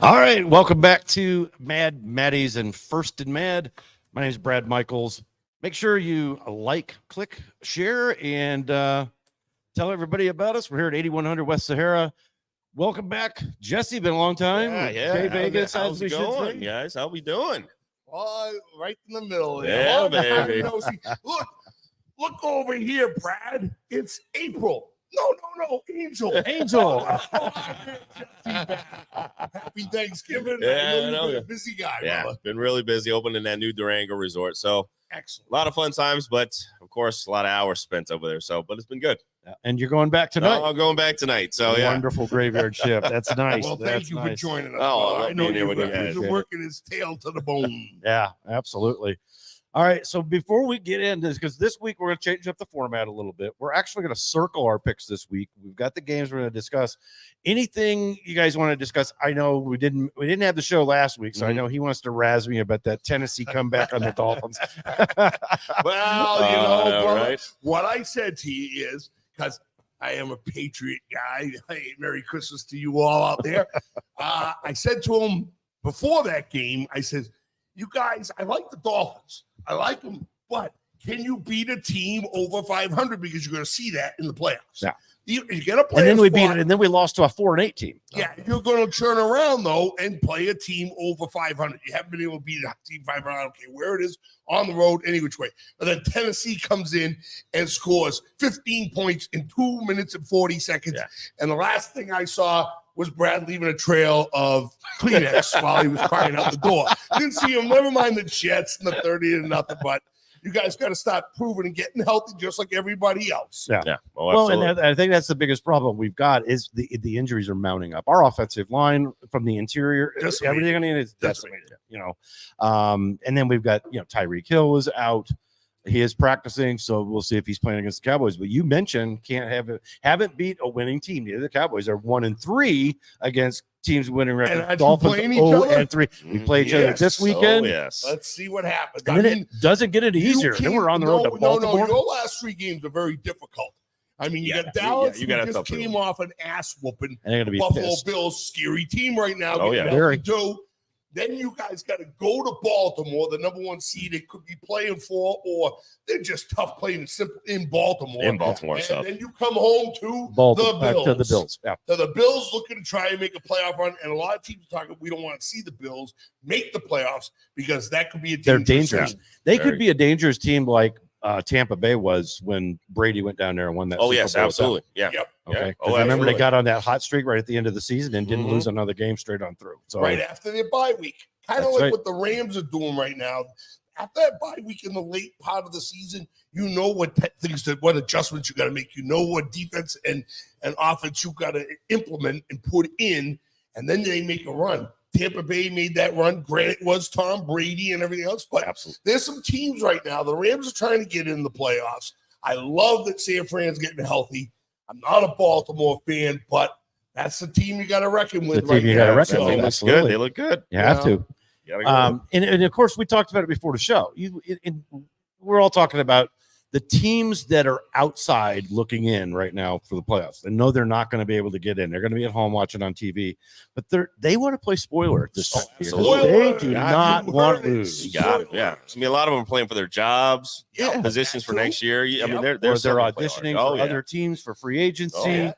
All right, welcome back to Mad Matty's and First and Mad. My name is Brad Michaels. Make sure you like, click, share, and tell everybody about us. We're here at 8100 West Sahara. Welcome back, Jesse. Been a long time. Yeah. Vegas. How's it going, guys? How we doing? Right in the middle. Yeah, baby. Look over here, Brad. It's April. No, Angel. Happy Thanksgiving. Yeah, I know you're a busy guy, brother. Been really busy opening that new Durango resort. So Excellent. a lot of fun times, but of course, a lot of hours spent over there. So, but it's been good. And you're going back tonight. I'm going back tonight. So, Wonderful graveyard shift. That's nice. Well, thank you for joining us. Oh, I know you're with you guys. you're working his tail to the bone. Yeah, absolutely. All right, so before we get into this, because this week we're going to change up the format a little bit. We're actually going to circle our picks this week. We've got the games we're going to discuss. Anything you guys want to discuss? I know we didn't have the show last week, so I know he wants to razz me about that Tennessee comeback on the Dolphins. Well, brother, right? What I said to you is, because I am a Patriot guy. Hey, Merry Christmas to you all out there. I said to him before that game, I said, you guys, I like the Dolphins. I like them, but can you beat a team over 500? Because you're going to see that in the playoffs. Yeah. You get a playoff And then we spot, beat it, and then we lost to a 4-8 team. Yeah, you're going to turn around, though, and play a team over 500. You haven't been able to beat a team 500. I don't care where it is, on the road, any which way. But then Tennessee comes in and scores 15 points in 2 minutes and 40 seconds. Yeah. And the last thing I saw was Brad leaving a trail of Kleenex while he was crying out the door. Didn't see him. Never mind the Jets and the 30-0, but you guys got to start proving and getting healthy just like everybody else. Yeah. Well, and I think that's the biggest problem we've got is the injuries are mounting up. Our offensive line from the interior, everything on the end is decimated. And then we've got Tyreek Hill is out. He is practicing, so we'll see if he's playing against the Cowboys. But you mentioned haven't beat a winning team. The Cowboys are 1-3 against teams winning record. Dolphins 0-3. We play each other this weekend. Oh, yes. Let's see what happens. And then it doesn't get any easier. Then we're on the road to Baltimore. No, your last 3 games are very difficult. I mean, you got Dallas, who just came off an ass whooping. And they're going to be Buffalo pissed. Bills, scary team right now. Oh, yeah. Very. Then you guys got to go to Baltimore, the number 1 seed they could be playing for, or they're just tough playing in Baltimore. In Baltimore, and then you come home to Baltimore, the Bills. to the Bills. Yeah. So the Bills looking to try and make a playoff run, and a lot of teams are talking we don't want to see the Bills make the playoffs because that could be a They're dangerous. team. They could be a dangerous team like Tampa Bay was when Brady went down there and won that. Oh, Super yes, Bowl. absolutely. Yeah. Yep. Okay. Yeah. I remember they got on that hot streak right at the end of the season and didn't lose another game straight on through. So Right after their bye week. Kind of That's like right. what the Rams are doing right now. After that bye week in the late part of the season, you know what what adjustments you got to make. You know what defense and offense you got to implement and put in, and then they make a run. Tampa Bay made that run. Granted, it was Tom Brady and everything else, but there's some teams right now. The Rams are trying to get in the playoffs. I love that San Fran's getting healthy. I'm not a Baltimore fan, but that's the team you got to reckon with. The team you got to reckon with. That's good. They look good. You have to. And of course, we talked about it before the show. We're all talking about the teams that are outside looking in right now for the playoffs. They know they're not going to be able to get in. They're going to be at home watching on TV, but they want to play spoiler this time. They do not want to lose. You got it. Yeah. I mean, a lot of them are playing for their jobs, positions for next year. I mean, they're auditioning for other teams for free agency.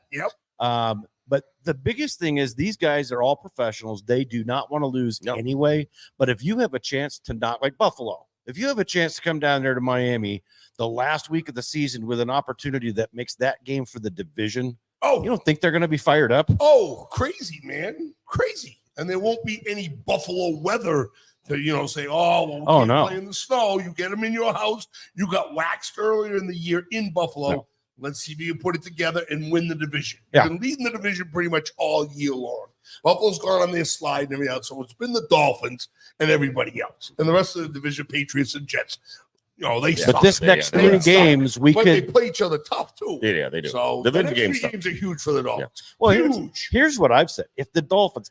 But the biggest thing is these guys are all professionals. They do not want to lose anyway. But if you have a chance to not, like Buffalo, if you have a chance to come down there to Miami the last week of the season with an opportunity that makes that game for the division, you don't think they're going to be fired up? Oh, crazy, man. Crazy. And there won't be any Buffalo weather to, say, we can't play in the snow. You get them in your house. You got waxed earlier in the year in Buffalo. No. Let's see if you can put it together and win the division. Yeah. You've been leading the division pretty much all year long. Buffalo's gone on their slide and everything else. So it's been the Dolphins and everybody else. And the rest of the division, Patriots and Jets. They suck. But this next 3 games, they play each other tough, too. Yeah, they do. So the next 3 games are huge for the Dolphins. Yeah. Well, huge. Here's what I've said. If the Dolphins,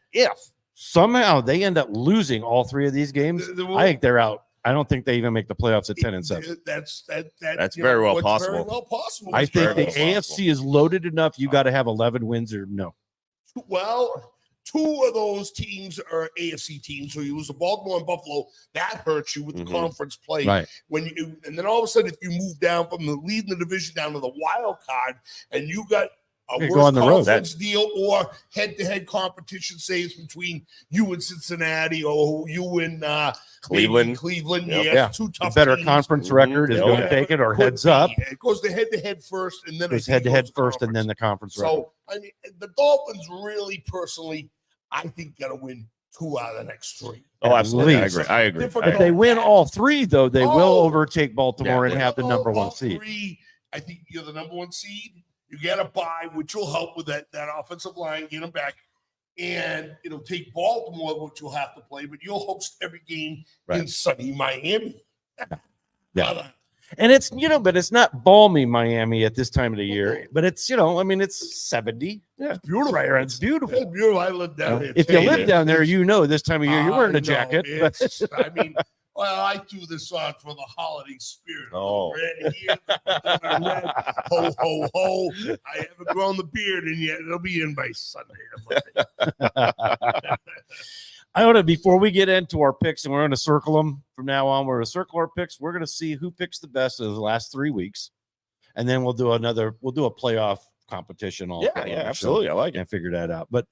somehow they end up losing all 3 of these games, I think they're out. I don't think they even make the playoffs at 10-7. That's very well possible. Very well possible. I think the AFC is loaded enough. You got to have 11 wins or no. Well, two of those teams are AFC teams. So you lose to Baltimore and Buffalo. That hurts you with the conference play. Right. And then all of a sudden, if you move down from the lead in the division down to the wild card, and you got a You worse go on the road. conference deal or head-to-head competition, say it's between you and Cincinnati or you and Cleveland. Cleveland, Yep. yeah, two tough The better teams. conference record is Yeah. going to take it, or Could heads be. up. It goes to head-to-head first, and then Goes I think it head-to-head goes to first, and then conference. the conference record. So, I mean, the Dolphins really, personally, I think got to win 2 out of the next 3. Oh, absolutely. least. I agree. Difficult If they win all 3, though, they will Oh. overtake Baltimore and have the number 1 all seed. 3, I think you're the number 1 seed. You get a bye, which will help with that offensive line, get them back. And it'll take Baltimore, which you'll have to play, but you'll host every game in Right. sunny Miami. Yeah. And it's, but it's not balmy Miami at this time of the year, but it's, I mean, it's 70. Yeah. It's beautiful. Right. It's beautiful. It's beautiful. I live down there. If you Hey, live down there, this time of year, you're wearing a no, jacket. it's- I mean, well, I do this song for the holiday spirit. Oh. Red here, red, ho, ho, ho. I haven't grown the beard in yet. It'll be in by Sunday. I want to, before we get into our picks, and we're going to circle them from now on, we're going to circle our picks. We're going to see who picks the best of the last 3 weeks. And then we'll do a playoff competition. Absolutely. I like it. And figure that out. But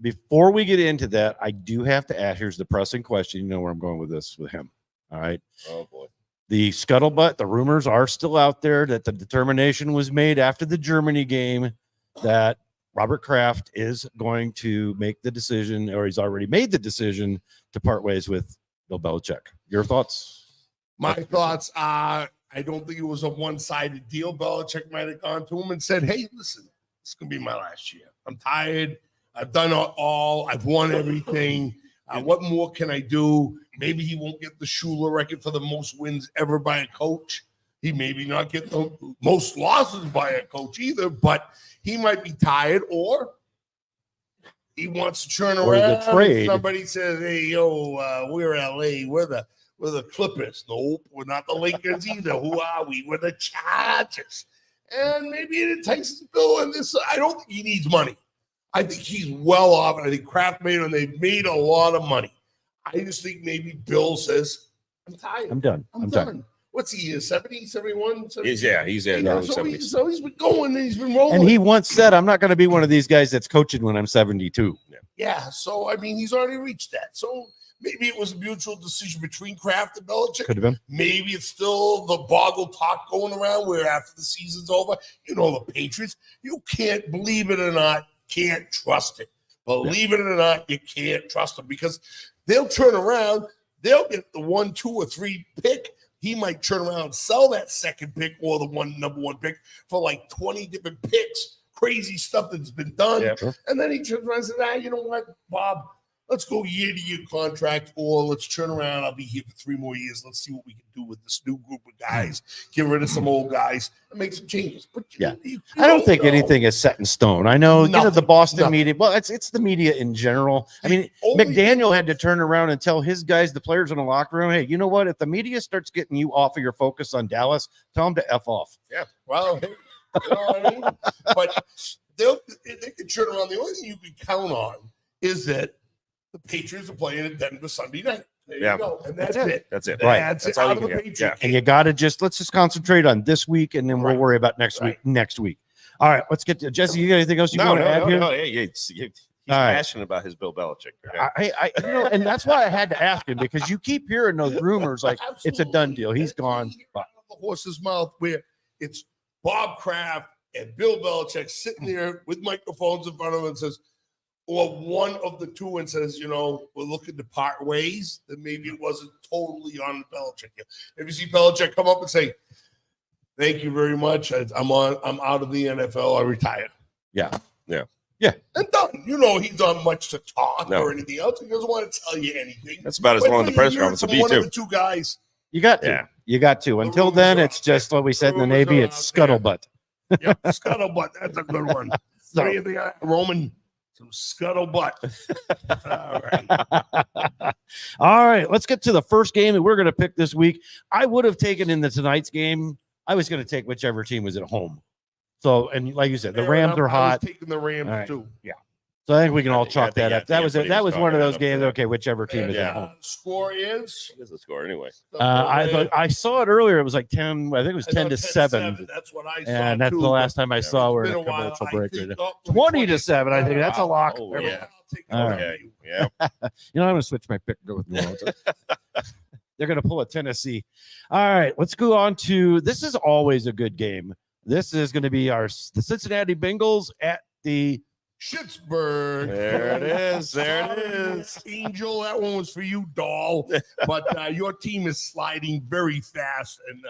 before we get into that, I do have to ask, here's the pressing question. You know where I'm going with this with him. All right. Oh, boy. The scuttlebutt, the rumors are still out there that the determination was made after the Germany game that Robert Kraft is going to make the decision, or he's already made the decision to part ways with Bill Belichick. Your thoughts? My thoughts are, I don't think it was a one-sided deal. Belichick might have gone to him and said, hey, listen, this is going to be my last year. I'm tired. I've done all. I've won everything. What more can I do? Maybe he won't get the Shula record for the most wins ever by a coach. He maybe not get the most losses by a coach either, but he might be tired, or he wants to turn Or the around. trade. Somebody says, hey, yo, we're LA. We're the Clippers. Nope, we're not the Lakers either. Who are we? We're the Chargers. And maybe it entices Bill in this. I don't think he needs money. I think he's well off. I think Kraft made, and they've made a lot of money. I just think maybe Bill says, I'm tired. I'm done. I'm done. What's he, 70, 71? 70? He's at So he's been going and he's been rolling. And he once said, I'm not going to be one of these guys that's coaching when I'm 72. Yeah, so I mean, he's already reached that. So maybe it was a mutual decision between Kraft and Belichick. Could have been. Maybe it's still the boggle talk going around where after the season's over, the Patriots, you can't, believe it or not, can't trust it. Believe it or not, you can't trust them because they'll turn around, they'll get the 1, 2, or 3 pick. He might turn around and sell that second pick or the number one pick for like 20 different picks. Crazy stuff that's been done. Yeah. And then he turns around and says, you know what, Bob, let's go year-to-year contract, or let's turn around. I'll be here for 3 more years. Let's see what we can do with this new group of guys. Get rid of some old guys and make some changes. But I don't think anything is set in stone. I know, Nothing. the Boston Nothing. media. Well, it's the media in general. I mean, Only McDaniel had to turn around and tell his guys, the players in the locker room, hey, you know what? If the media starts getting you off of your focus on Dallas, tell them to F off. Yeah, well, you know what I mean? But they can turn around. The only thing you can count on is that the Patriots are playing at Denver Sunday night. There you go. And that's it. That's it. Right. That's all out you of the can get. Patriots. Yeah. And you got to let's just concentrate on this week, and then we'll Right. worry about next week. All right, let's get to Jesse. You got anything else you want to add here? No, he's All right. passionate about his Bill Belichick. Okay? I and that's why I had to ask him, because you keep hearing those rumors like it's a done deal. He's gone. Out of the horse's mouth, where it's Bob Kraft and Bill Belichick sitting there with microphones in front of them and says, or one of the two, and says, we're looking to part ways, then maybe it wasn't totally on Belichick. If you see Belichick come up and say, thank you very much, I'm out of the NFL, I retire. Yeah. And done. He's not much to talk No. or anything else. He doesn't want to tell you anything. That's about as But long as the when press you hear conference will from be one of too. the two guys. You got to. Yeah. You got to. Until rumors then, are it's out there. just what we said in the Rumors Navy. are It's out there. scuttlebutt. Yep, scuttlebutt. That's a good one. So- What do you think, Roman? Some scuttlebutt. All right. All right, let's get to the first game that we're going to pick this week. I would have taken in tonight's game. I was going to take whichever team was at home. So, and like you said, the Rams are I was hot. taking the Rams All right. too. Yeah. So I think we can all I chalk think, that yeah, up. I think That everybody was was one of chalking those it up to games. that. Okay, whichever team is And, at home. score is. What is the score anyway? I saw it earlier. It was like 10. I think it was 10 to 7. That's what I saw. And that's too, the but last time I saw it's we're been in a a while. commercial I break. think, Right oh, 20 to 7. I think that's a lock. Oh, There we yeah. go. I'll take it All over right. you. Yeah. I'm going to switch my pick and go with New Orleans. They're going to pull a Tennessee. All right, let's go on to this. Is always a good game. This is going to be the Cincinnati Bengals at the Schittsburg. There it is. There Sorry, it is. Angel. That one was for you, doll. But your team is sliding very fast, and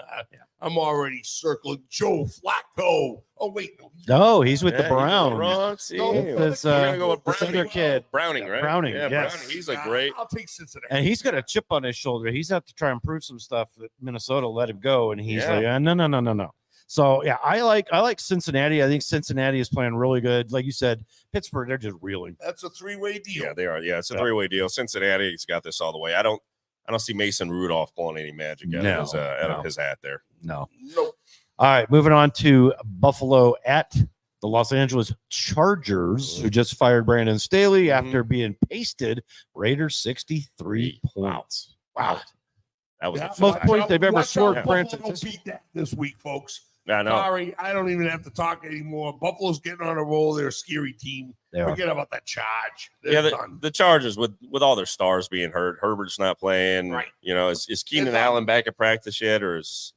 I'm already circling Joe Flacco. Oh wait, no, he's with the Browns. Browns. No, Yeah. It's, We're gonna go with this Browning. other kid. Browning, right? Browning, Yeah, yes. Browning. He's a great. I'll take Cincinnati. And he's got a chip on his shoulder. He's have to try and prove some stuff that Minnesota let him go, and he's Yeah. like, no. So yeah, I like Cincinnati. I think Cincinnati is playing really good. Like you said, Pittsburgh, they're just reeling. That's a three-way deal. Yeah, they are. Yeah, it's a Yeah. three-way deal. Cincinnati's got this all the way. I don't see Mason Rudolph pulling any magic out of his hat there. No. Nope. All right, moving on to Buffalo at the Los Angeles Chargers, who just fired Brandon Staley after being pasted Raiders 63 points. Wow. That was Yeah, a Most points they've ever watch scored out, for Buffalo Francis. beat that this week, folks. I know. Sorry, I don't even have to talk anymore. Buffalo's getting on a roll. They're a scary team. They are. Forget about that charge. They're Yeah, done. the Chargers with all their stars being hurt. Herbert's not playing. Right. You know, is Keenan They're Allen back at practice yet, or is?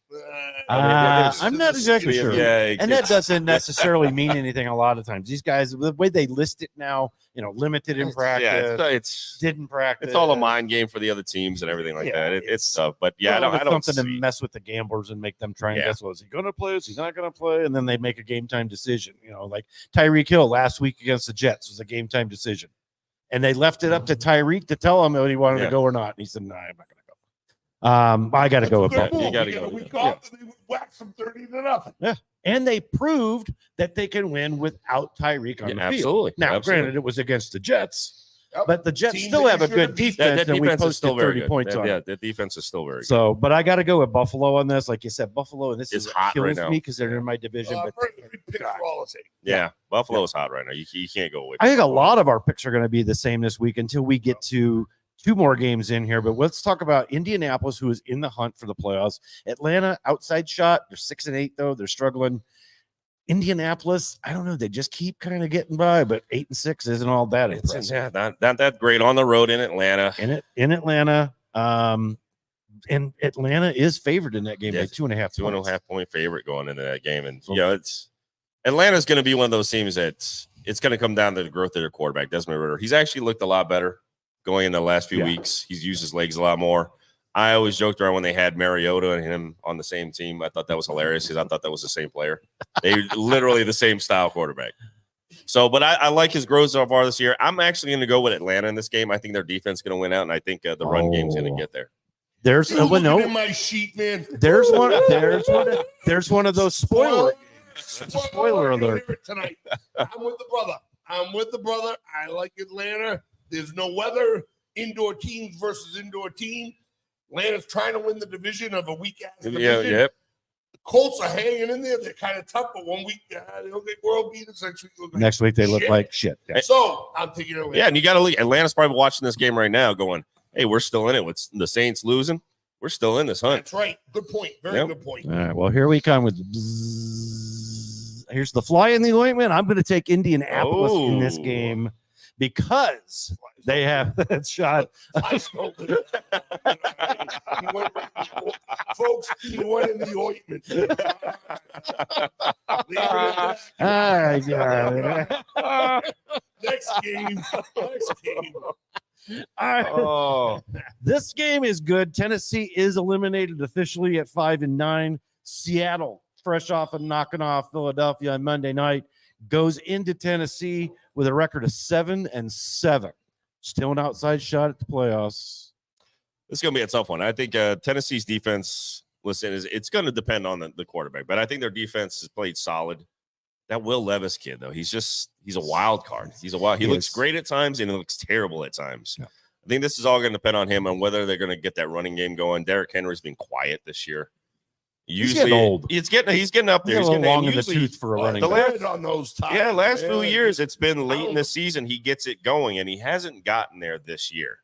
I'm not exactly sure. Yeah, And that doesn't necessarily mean anything a lot of times. These guys, the way they list it now, limited in practice, Yeah, it's didn't practice. it's all a mind game for the other teams and everything like that. It's tough, but yeah, Well, I it's don't something to see. mess with the gamblers and make them try and Yeah. guess, well, is he going to play? Is he not going to play? And then they make a game time decision. Like Tyreek Hill last week against the Jets was a game time decision, and they left it up to Tyreek to tell him whether he wanted to go or not. And he said, "No, I'm not going to go." I got to go with Good Buffalo. move. You gotta Get go a with week it. off, and they whack them 30-0. And they proved that they can win without Tyreek on the field. Absolutely. Now, Absolutely. granted, it was against the Jets, Yep. but the Jets Team still that have you a should good have beat. defense, That and we defense is posted still very 30 good. points on Yeah, it. the defense is still very good. So, but I got to go with Buffalo on this. Like you said, Buffalo, and this It's is hot right kills now. me because they're in my division. But Pick for all the Yeah, Buffalo's hot right now. You can't go away. I think a lot of our picks are going to be the same this week until we get to two more games in here. But let's talk about Indianapolis, who is in the hunt for the playoffs. Atlanta, outside shot. They're 6-8 though. They're struggling. Indianapolis, I don't know. They just keep kind of getting by, but 8-6 isn't all that impressive. Not that great on the road in Atlanta. In Atlanta, and Atlanta is favored in that game by 2.5 Two and a half point favorite going into that game, and it's Atlanta's going to be one of those teams that it's going to come down to the growth of their quarterback, Desmond Ridder. He's actually looked a lot better going into the last few weeks. He's used his legs a lot more. I always joked around when they had Mariota and him on the same team. I thought that was hilarious because I thought that was the same player. They literally the same style quarterback. So, but I like his growth so far this year. I'm actually going to go with Atlanta in this game. I think their defense is going to win out, and I think the run game's going to get there. There's You're looking in my sheet, man. There's one of those spoiler. Spoiler alert tonight. I'm with the brother. I like Atlanta. There's no weather. Indoor teams versus indoor team. Atlanta's trying to win the division of a weak ass division. Yep. The Colts are hanging in there. They're kind of tough, but 1 week they'll get world beaters. Next week they look like shit. Yeah. So I'm thinking Atlanta. Yeah, and you got to look. Atlanta's probably watching this game right now, going, "Hey, we're still in it. With the Saints losing, we're still in this hunt." That's right. Good point. Very good point. All right. Well, here we come with. Bzzz. Here's the fly in the ointment. I'm going to take Indianapolis in this game because they have that shot. Folks, he went in the ointment. Next game. This game is good. Tennessee is eliminated officially at 5-9. Seattle, fresh off of knocking off Philadelphia on Monday night, goes into Tennessee with a record of 7-7. Still an outside shot at the playoffs. This is going to be a tough one. I think Tennessee's defense, it's going to depend on the quarterback, but I think their defense has played solid. That Will Levis kid, though, he's a wild card. He looks great at times and he looks terrible at times. Yeah. I think this is all going to depend on him and whether they're going to get that running game going. Derrick Henry's been quiet this year. Usually, getting old. He's getting up there. He's He's a little getting long in the usually- tooth for a running the back. last- on those times. Yeah, last few man. years, it's been late in don't the know. season. He gets it going, and he hasn't gotten there this year.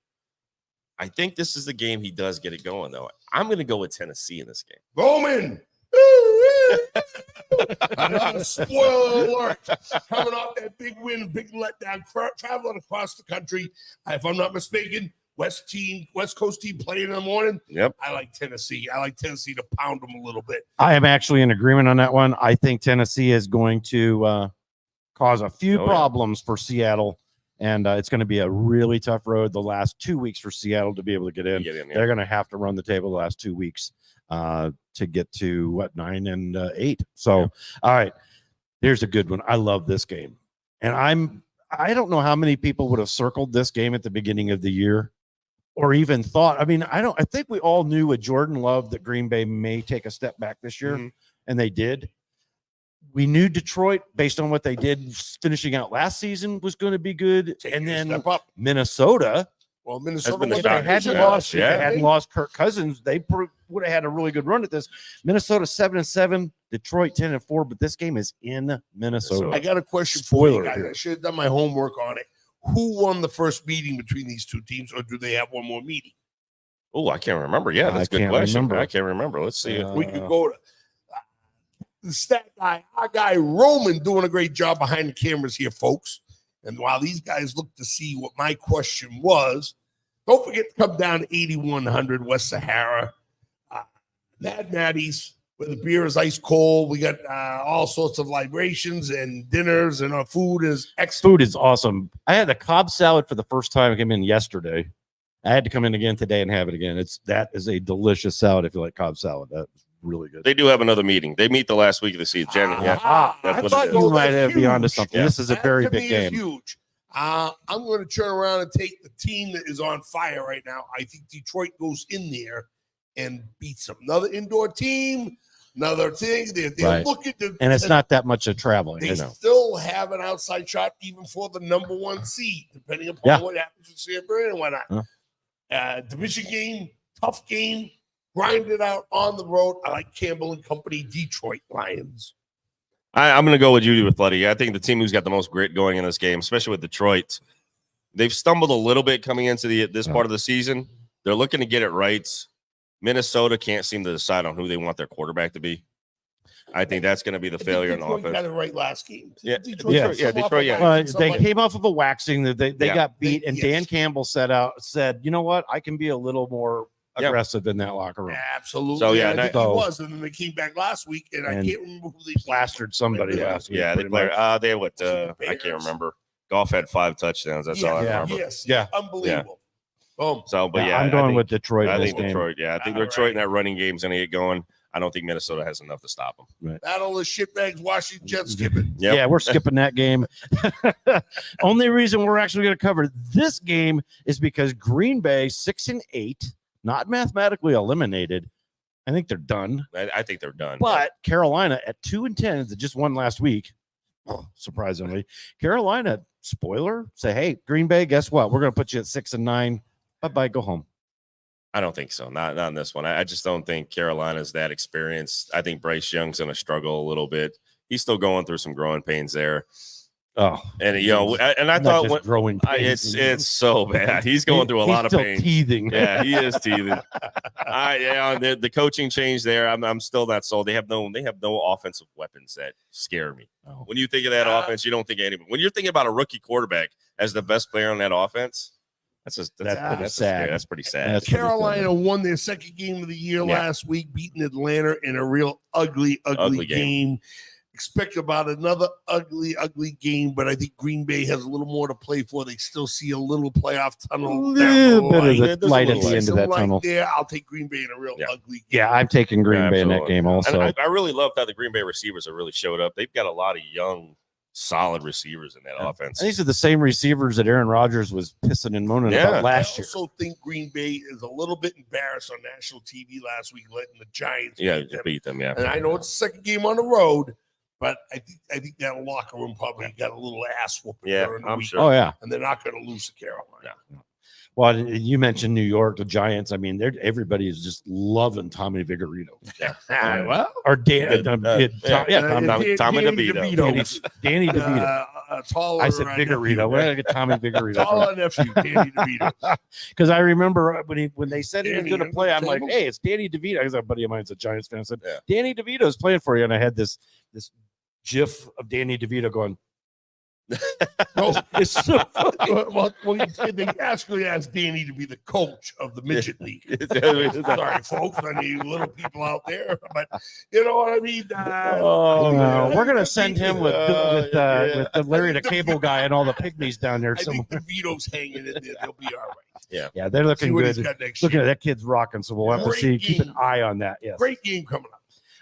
I think this is the game he does get it going, though. I'm going to go with Tennessee in this game. Roman. Another spoiler alert. Coming off that big win, big letdown, traveling across the country. If I'm not mistaken, West Coast team playing in the morning. Yep. I like Tennessee. I like Tennessee to pound them a little bit. I am actually in agreement on that one. I think Tennessee is going to cause a few problems for Seattle, and it's going to be a really tough road the last 2 weeks for Seattle to be able to get in. They're going to have to run the table the last 2 weeks to get to 9 and 8. So, all right, here's a good one. I love this game, and I don't know how many people would have circled this game at the beginning of the year, or even thought. I mean, I think we all knew with Jordan Love that Green Bay may take a step back this year, and they did. We knew Detroit, based on what they did finishing out last season, was going to be good. And then step up. Minnesota. Well, Minnesota been was a If they shocker. hadn't Yeah. lost, if Yeah. they hadn't lost Kirk Cousins, they would have had a really good run at this. Minnesota 7-7, Detroit 10-4, but this game is in Minnesota. I got a question for you Spoiler guys. here. I should have done my homework on it. Who won the first meeting between these two teams, or do they have one more meeting? Oh, I can't remember. Yeah, that's a good can't question. remember. I can't remember. Let's see. We could go to the stat guy, our guy Roman, doing a great job behind the cameras here, folks. And while these guys look to see what my question was, don't forget to come down to 8100 West Sahara, Mad Matty's, where the beer is ice cold. We got all sorts of libations and dinners, and our food is excellent. Food is awesome. I had a Cobb salad for the first time. I came in yesterday. I had to come in again today and have it again. That is a delicious salad if you like Cobb salad. That's really good. They do have another meeting. They meet the last week of the season. January. Yeah. That's I what thought it is. You those might are be onto huge. something. Yeah. This is a That very to big me game. is huge. I'm going to turn around and take the team that is on fire right now. I think Detroit goes in there and beats them. Another indoor team, another thing. They're Right. looking to, And it's not that much of traveling. They You know. still have an outside shot even for the number one seed, depending upon Yeah. what happens with San Fran and whatnot. Division game, tough game, grind it out on the road. I like Campbell and Company, Detroit Lions. I'm going to go with Judy with Letty. I think the team who's got the most grit going in this game, especially with Detroit, they've stumbled a little bit coming into this part of the season. They're looking to get it right. Minnesota can't seem to decide on who they want their quarterback to be. I think that's going to be the failure in Detroit offense. got it right last game. Detroit, yeah. Well, they came off of a waxing that they Yeah. got beat, and Yes. Dan Campbell said, you know what? I can be a little more Yeah. aggressive in that locker room. Absolutely. So, yeah, I think so- he was. And then they came back last week, and I And can't remember who they Plastered somebody Yeah. last week. Yeah, they pretty play. much. They what? the I can't Bears? remember. Golf had 5 touchdowns. That's all I Yeah. remember. Yes. Yeah. Unbelievable. Boom. So, but yeah, I'm I going think- with Detroit. I in this think game. Detroit. Yeah, I think All Detroit right. in that running game's going to get going. I don't think Minnesota has enough to stop them. Battle of shitbags, Washington Jets, skip it. Yep. Yeah, we're skipping that game. Only reason we're actually going to cover this game is because Green Bay 6-8, not mathematically eliminated. I think they're done. I think they're done. But Carolina at 2-10, they just won last week. Surprisingly, Carolina, spoiler, say, hey, Green Bay, guess what? We're going to put you at 6-9. Bye-bye, go home. I don't think so. Not in this one. I just don't think Carolina's that experienced. I think Bryce Young's going to struggle a little bit. He's still going through some growing pains there. Oh, And and I not thought just when, growing it's pains. so bad. He's going through a He's lot of still pain. teething. Yeah, he is teething. The coaching change there. I'm still not sold. They have no offensive weapons that scare me. Oh. When you think of that offense, you don't think of anybody. When you're thinking about a rookie quarterback as the best player on that offense, that's pretty sad. sad. That's pretty sad. That's pretty Carolina won their second game of the year last week, beating Atlanta in a real ugly game. Expect about another ugly game, but I think Green Bay has a little more to play for. They still see a little playoff tunnel. A little bit of There's the a light at little the end of that tunnel. There, I'll take Green Bay in a real ugly game. Yeah, I'm taking Green Bay in that Absolutely. game also. And I really loved how the Green Bay receivers have really showed up. They've got a lot of young, solid receivers in that offense. And these are the same receivers that Aaron Rodgers was pissing and moaning about last year. I also think Green Bay is a little bit embarrassed on national TV last week, letting the Giants beat them. Yeah, And I know it's the second game on the road, but I think that locker room probably got a little ass whooping during the I'm week. sure. Oh, yeah. And they're not going to lose to Carolina. Yeah. Well, and you mentioned New York, the Giants. I mean, everybody is just loving Tommy Vigorito. Well, Or Dan, Tommy Tommy DeVito. Danny DeVito. Taller. I said Vigorito. Well, I get Tommy Vigorito. Taller nephew, Danny DeVito. Because I remember when they said he was Danny, going to play, I'm like, table? hey, it's Danny DeVito. Because a buddy of mine's a Giants fan. I said, Yeah. Danny DeVito's playing for you. And I had this GIF of Danny DeVito going, No, it's so well, they actually asked Danny to be the coach of the midget league. Sorry, folks, any little people out there, but you know what I mean. We're gonna send him with the Larry the Cable Guy and all the pygmies down there I somewhere. think DeVito's hanging in there. They'll be all right. Yeah, they're looking See what good. he's got next Looking year. at that kid's rocking, so we'll have to Great see. Keep an game. eye on that. Yes. Great game coming up.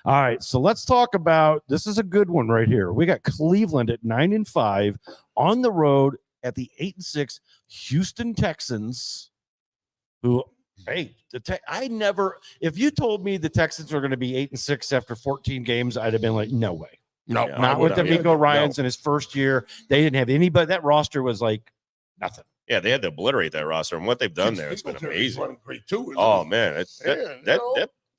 All right, so let's talk about this. Is a good one right here. We got Cleveland at 9-5 on the road at the 8-6 Houston Texans. Who, hey, I never. If you told me the Texans were going to be 8-6 after 14 games, I'd have been like, no way. No, Yeah, Not with wouldn't. D'Amico Ryans in his first year. They didn't have anybody. That roster was like nothing. Yeah, they had to obliterate that roster, and what they've done there has been amazing. Running great too. Oh man, Man,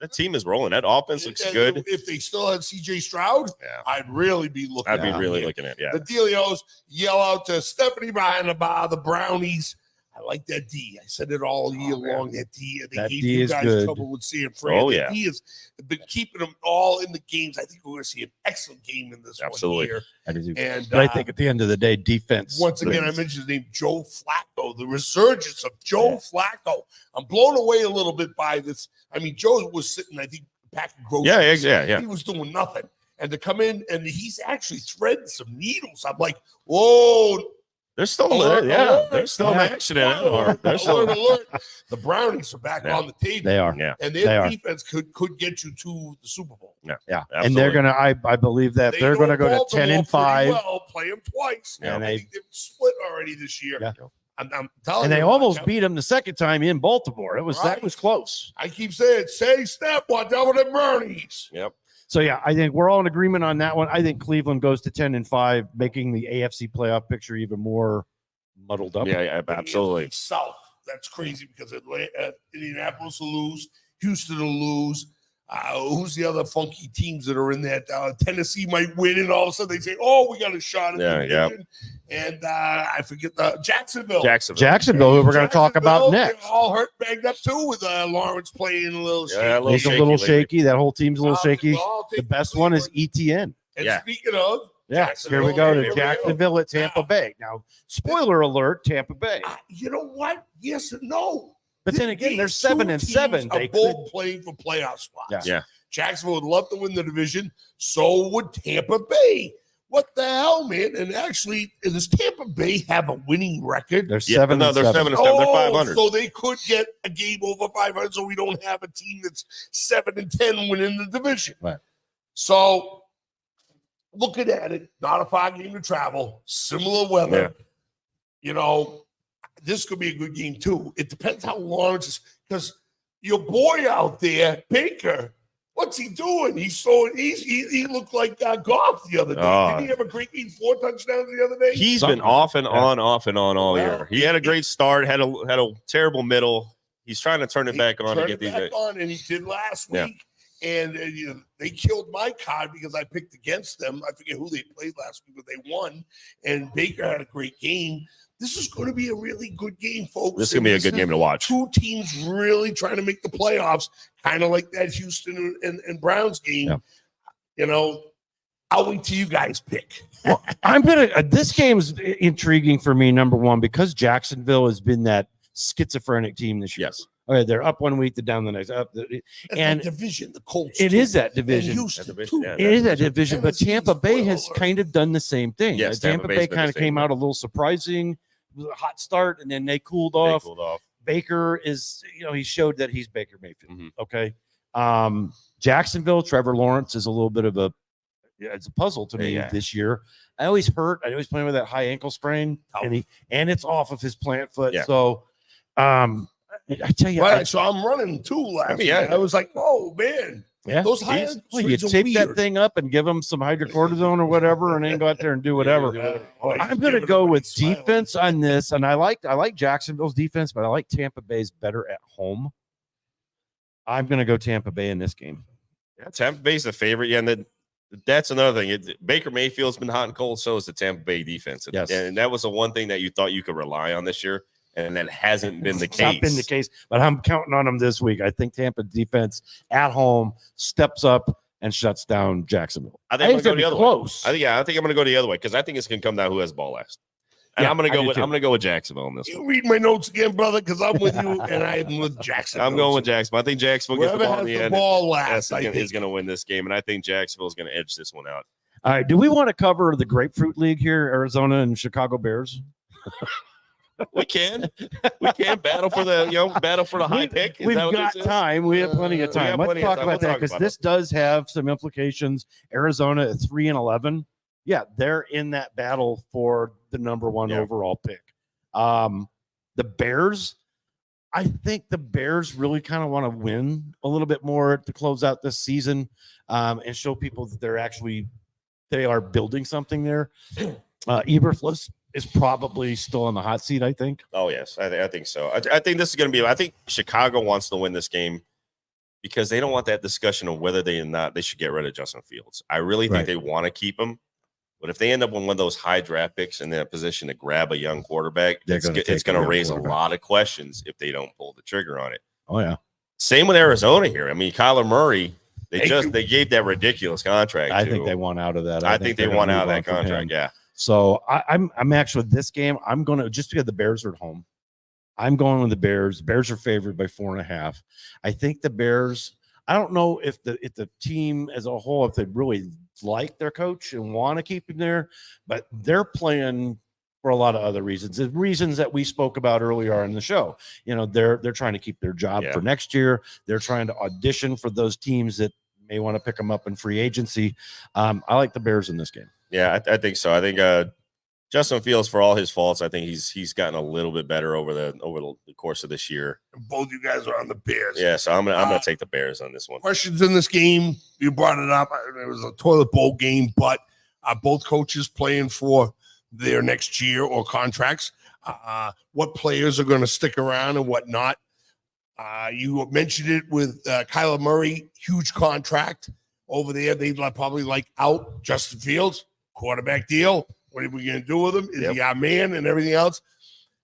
that team is rolling. That offense looks good. If they still had CJ Stroud, Yeah, I'd really be looking. I'd be at really him. looking at The Delios yell out to Stephanie behind the bar, the Brownies. I like that D. I said it all year long. That D. They That gave D you is guys good. trouble with San Fran. Oh, The yeah. D has been keeping them all in the games. I think we're going to see an excellent game in this Absolutely. one here. And But I think at the end of the day, defense. once again, I wins. mentioned his name, Joe Flacco, the resurgence of Joe Flacco. I'm blown away a little bit by this. I mean, Joe was sitting, I think, packing groceries. Yeah. He was doing nothing. And to come in and he's actually threading some needles. I'm like, whoa. There's still Alert. there's still Yeah. action in it. Or there's still Alert. The Brownies are back Yeah. on the table. They are. yeah. And They their are. defense could get you to the Super Bowl. Yeah. Absolutely. And they're gonna. I believe that They they're know gonna go to Baltimore 10-5, pretty well, play them twice. Yeah. And I think they've split already this year. Yeah. I'm telling and they you, almost beat them the second time in Baltimore. That Right. was close. I keep saying, say step, watch out with the Brownies. Yep. So yeah, I think we're all in agreement on that one. I think Cleveland goes to 10-5, making the AFC playoff picture even more muddled up. Yeah, absolutely. South. That's crazy because Indianapolis will lose, Houston will lose. Who's the other funky teams that are in that? Tennessee might win, and all of a sudden they say, "Oh, we got a shot at the division." And I forget Jacksonville. Jacksonville, who we're going to talk about Jacksonville, next. they're all hurt, banged up too, with Lawrence playing a little shaky. Yeah, He's a little shaky lately. shaky. That whole team's a little shaky. I'll take The best one is ETN. And Yeah. speaking of, Yeah, here we go Here to we go. Jacksonville at Tampa Bay. Now, spoiler alert, Tampa Bay. you know what? Yes and no. But then again, they're These 7-7. teams are They both could. playing for playoff spots. Yeah. Jacksonville would love to win the division. So would Tampa Bay. What the hell, man? And actually, does Tampa Bay have a winning record? They're Yeah, 7-7. no, they're 7-7. They're 500. So they could get a game over 500. So we don't have a team that's 7-10 winning the division. Right. So looking at it, not a far game to travel, similar weather. Yeah. You know, this could be a good game too. It depends how long it's because your boy out there, Baker, what's he doing? He's so he looked like Goff the other day. Did he have a great game, 4 touchdowns the other day? He's been off and on all Well, year. He had a great start, had a terrible middle. He's trying to turn it back on to turned get it these. back on, and he did last Yeah. week. And they killed my card because I picked against them. I forget who they played last week, but they won. And Baker had a great game. This is going to be a really good game, folks. This is gonna be a good game to watch. Two teams really trying to make the playoffs, kind of like that Houston and Browns game. Yeah. You know, I'll wait till you guys pick. Well, I'm gonna. This game's intriguing for me. Number one, because Jacksonville has been that schizophrenic team this year. Yes. Okay, they're up one week, they're down the next. Up, and the division, the Colts. it too. is that And division. Houston, That division, too. yeah. It is that division, but Tennessee's Tampa Bay has spoiler. kind of done the same thing. Yes, Tampa Tampa Bay Bay's been kind the of same came way. out a little surprising, with a hot start, and then they cooled They off. cooled off. Baker is, he showed that he's Baker Mayfield. Mhm. Okay. Jacksonville, Trevor Lawrence is a little bit of it's a puzzle to me Yeah. this year. I always hurt. I know he's playing with that high ankle sprain, and it's off of his plant foot. Yeah. So, I tell you, Right, so I'm running too last I mean, yeah. week. I was like, oh man, Yeah, Those high He's- end well, you threes are tape that weird. thing up and give them some hydrocortisone or whatever, and then go out there and do whatever. I'm going to go with defense on this, and I like Jacksonville's defense, but I like Tampa Bay's better at home. I'm going to go Tampa Bay in this game. Yeah, Tampa Bay's the favorite. Yeah, and then that's another thing. Baker Mayfield's been hot and cold, so is the Tampa Bay defense. Yes. And that was the one thing that you thought you could rely on this year, and that hasn't been the It's not been the case, but I'm counting on them this week. I think Tampa defense at home steps up and shuts down Jacksonville. I think I'm it's going to go the gonna other be way. close. I think I'm going to go the other way because I think it's going to come down who has ball last. And Yeah, I'm going I do too. to go with Jacksonville in this one. You read my notes again, brother, because I'm with you, and I'm with Jackson. I'm going with Jacksonville. I think Jacksonville gets the Whoever ball has in the the end. ball last, I think. Is going to win this game, and I think Jacksonville is going to edge this one out. All right. Do we want to cover the Grapefruit League here, Arizona and Chicago Bears? We can battle for the high pick. Is We've that what got this is? time. We have plenty of We time. have Let's plenty of talk time. about We'll that talk because about this does have some implications. Arizona at 3-11. Yeah, they're in that battle for the number one overall pick. The Bears, I think the Bears really kind of want to win a little bit more to close out this season and show people that they are building something there. Eberflus is probably still on the hot seat, I think. Oh yes, I think so. I think this is going to be. I think Chicago wants to win this game because they don't want that discussion of whether they should get rid of Justin Fields. I really think Right. they want to keep him, but if they end up with one of those high draft picks in that position to grab a young quarterback, They're it's gonna going take a to young raise a quarterback. lot of questions if they don't pull the trigger on it. Oh, yeah. Same with Arizona here. I mean, Kyler Murray, they Thank you. gave that ridiculous contract. I to. think they want out of that. I think they they're want gonna out of move that on from contract. him. Yeah. So I'm actually with this game. I'm going to, just because the Bears are at home, I'm going with the Bears. Bears are favored by 4.5. I think the Bears, I don't know if the team as a whole, if they really like their coach and want to keep him there, but they're playing for a lot of other reasons. The reasons that we spoke about earlier in the show. You know, they're trying to keep their job for next year. They're trying to audition for those teams that may want to pick them up in free agency. I like the Bears in this game. Yeah, I think so. I think Justin Fields, for all his faults, I think he's gotten a little bit better over the course of this year. Both you guys are on the Bears. Yeah, so I'm gonna take the Bears on this one. Questions in this game. You brought it up. It was a toilet bowl game, but both coaches playing for their next year or contracts. What players are going to stick around and what not. You mentioned it with Kyler Murray, huge contract over there. They probably like out Justin Fields, quarterback deal. What are we going to do with him? Is he our man and everything else?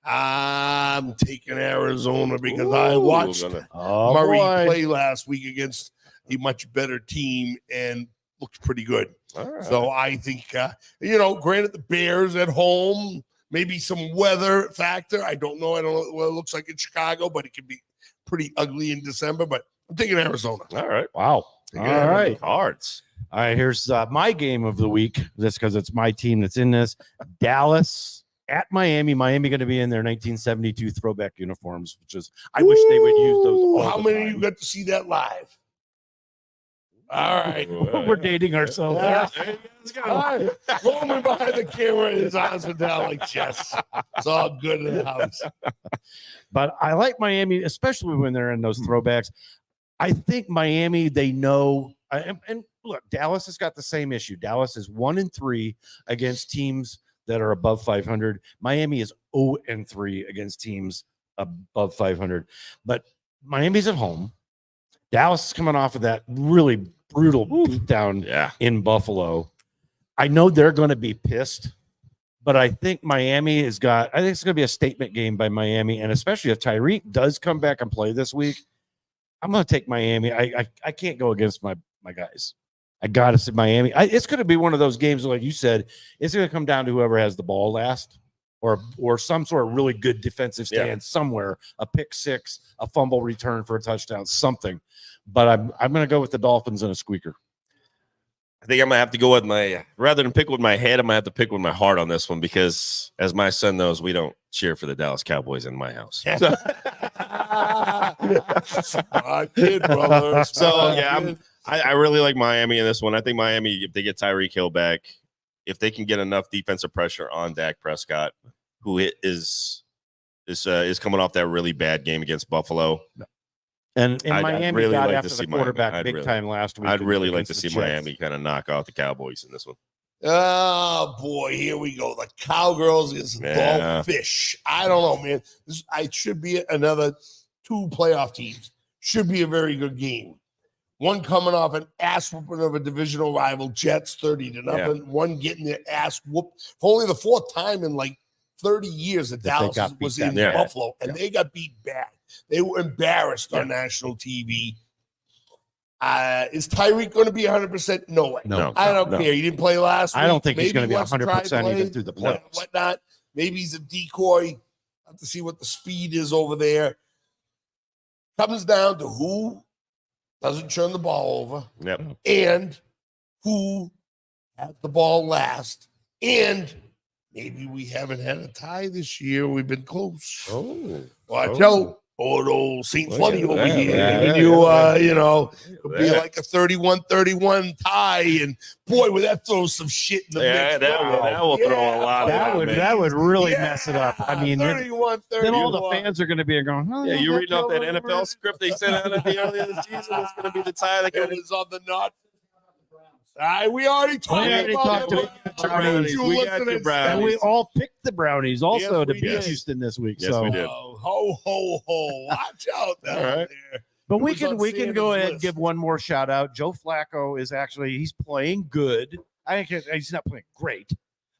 I'm taking Arizona because I watched Murray play last week against a much better team and looked pretty good. All right. So I think, granted the Bears at home, maybe some weather factor. I don't know. I don't know what it looks like in Chicago, but it can be pretty ugly in December. But I'm taking Arizona. All right. Wow. All right. Cards. All right, here's my game of the week. Just because it's my team that's in this. Dallas at Miami. Miami going to be in their 1972 throwback uniforms, which is I wish they would use those. all How the many time. of you got to see that live? All right. We're dating ourselves. Yeah. Let's go. Roman behind the camera, his eyes are down like yes. It's all good in the house. But I like Miami, especially when they're in those throwbacks. I think Miami, they know, and look, Dallas has got the same issue. Dallas is 1-3 against teams that are above 500. Miami is 0-3 against teams above 500. But Miami's at home. Dallas is coming off of that really brutal beatdown in Buffalo. I know they're going to be pissed, but I think Miami I think it's going to be a statement game by Miami, and especially if Tyreek does come back and play this week, I'm going to take Miami. I can't go against my guys. I got to say Miami. It's going to be one of those games, like you said, it's going to come down to whoever has the ball last or some sort of really good defensive stand somewhere, a pick six, a fumble return for a touchdown, something. But I'm going to go with the Dolphins and a squeaker. I think I'm gonna have to go with rather than pick with my head, I'm gonna have to pick with my heart on this one because, as my son knows, we don't cheer for the Dallas Cowboys in my house. So, Kid, brother. I really like Miami in this one. I think Miami, if they get Tyreek Hill back, if they can get enough defensive pressure on Dak Prescott, who is coming off that really bad game against Buffalo, And I'd Miami really got like to after see the Miami. quarterback I'd big really- time last week. I'd really like to against see the Jets. Miami kind of knock out the Cowboys in this one. Oh boy, here we go. The Cowgirls against the Yeah. Fish. I don't know, man. I should be another 2 playoff teams. Should be a very good game. One coming off an ass whooping of a divisional rival, Jets 30-0. One getting their ass whooped for only the 4th time in like 30 years that That they Dallas got beat was that in bad. Buffalo, and they got beat bad. They were embarrassed on Yeah. national TV. Is Tyreek going to be 100%? No way. No. I don't No. care. He didn't play last week. I don't think he's Maybe going to be wants to try 100% even play, through the playoffs. whatnot. Maybe he's a decoy. Have to see what the speed is over there. Comes down to who doesn't turn the ball over Yep. and who has the ball last. And maybe we haven't had a tie this year. We've been close. Oh. Watch Oh. out. Old St. Look Floody at over that. here. Yeah, Giving yeah, you, yeah. It'll be like a 31-31 tie. And boy, would that throw some shit in the Yeah, mix. that will throw a lot of That would really mess it up. I mean, then 31-31. all the fans are going to be going, oh, Yeah, you that reading off that killed NFL script they sent out at the early of the season? It's going to be the tie that It got was on the not. We already talked already about talked it. about the Brownies. You We got listening your and Brownies. And we all picked the Brownies also Yes, to we beat did. Houston this week. Yes, so, we did. Ho, ho, ho. Watch out down All right. there. but It we was can on go Sanders' ahead and list. give one more shout out. Joe Flacco is he's playing good. I think he's not playing great,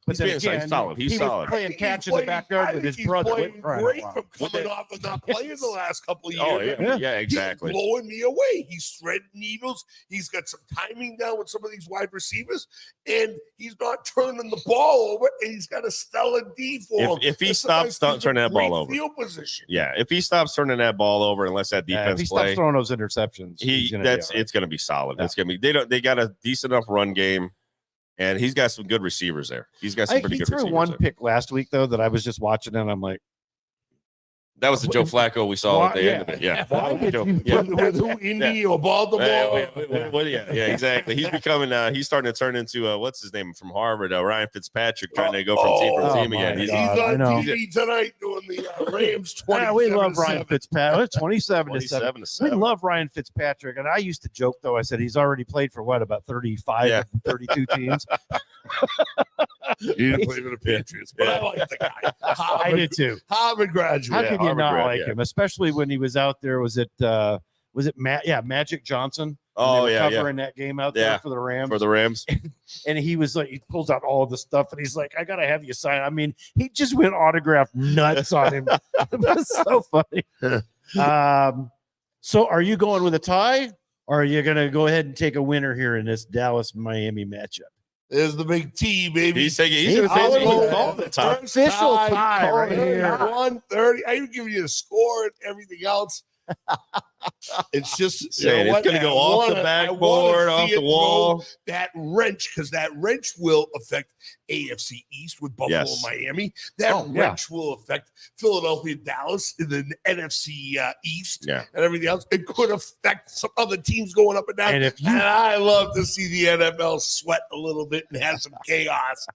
but He's then being again, solid. He's he solid. was playing He's catch in the playing- backyard I with think his he's brother. playing Crying out great loud. from coming off of not playing the last couple of years. Oh, yeah. Yeah, He's exactly. blowing me away. He's threading needles. He's got some timing down with some of these wide receivers, and he's not turning the ball over. And he's got a stellar D for him. If he And stops sometimes he's turning a that ball great over. field position. Yeah, if he stops turning that ball over and lets that Yeah, if defense he stops play, throwing those interceptions, he's gonna be all right. it's going to be solid. Yeah. It's going to be they got a decent enough run game, and he's got some good receivers there. He's got some pretty He good threw receivers one there. pick last week though that I was just watching and I'm like, That was the Joe Flacco we saw at the end of it. Yeah, Why That was did Joe- you yeah. With who, Indy or Baltimore? Yeah, exactly. He's becoming. He's starting to turn into what's his name from Harvard, Ryan Fitzpatrick, trying to go from team Oh, team again. my He's, God. He's I on know. TV tonight doing the Rams 20. yeah, we love Ryan Fitzpatrick. 27 to 7. 27 to We 7. love Ryan Fitzpatrick, and I used to joke though. I said he's already played for what about 35 Yeah. of the 32 teams. He didn't play for the Patriots, but I like the guy. I Harvard, did too. Harvard graduate. How Yeah, could you Harvard not grad, like yeah. him, especially when he was out there? Was it Magic Johnson? when they Oh were yeah, covering that game out Yeah. there for the Rams. for the Rams. And he was like, he pulls out all the stuff and he's like, I gotta have you sign. I mean, he just went autograph nuts on him. It was so funny. So are you going with a tie, or are you gonna go ahead and take a winner here in this Dallas Miami matchup? There's the big T, baby. He's taking. He's He's going to always take call the tie. Official tie call right it here. 130. I'm giving you the score and everything else. It's just Saying it's going to go off the backboard, off the wall. That wrench, because that wrench will affect AFC East with Buffalo Yes. and Miami. That Oh, yeah. wrench will affect Philadelphia, Dallas in the NFC East Yeah. and everything else. It could affect some other teams going up and down. And if you And I love to see the NFL sweat a little bit and have some chaos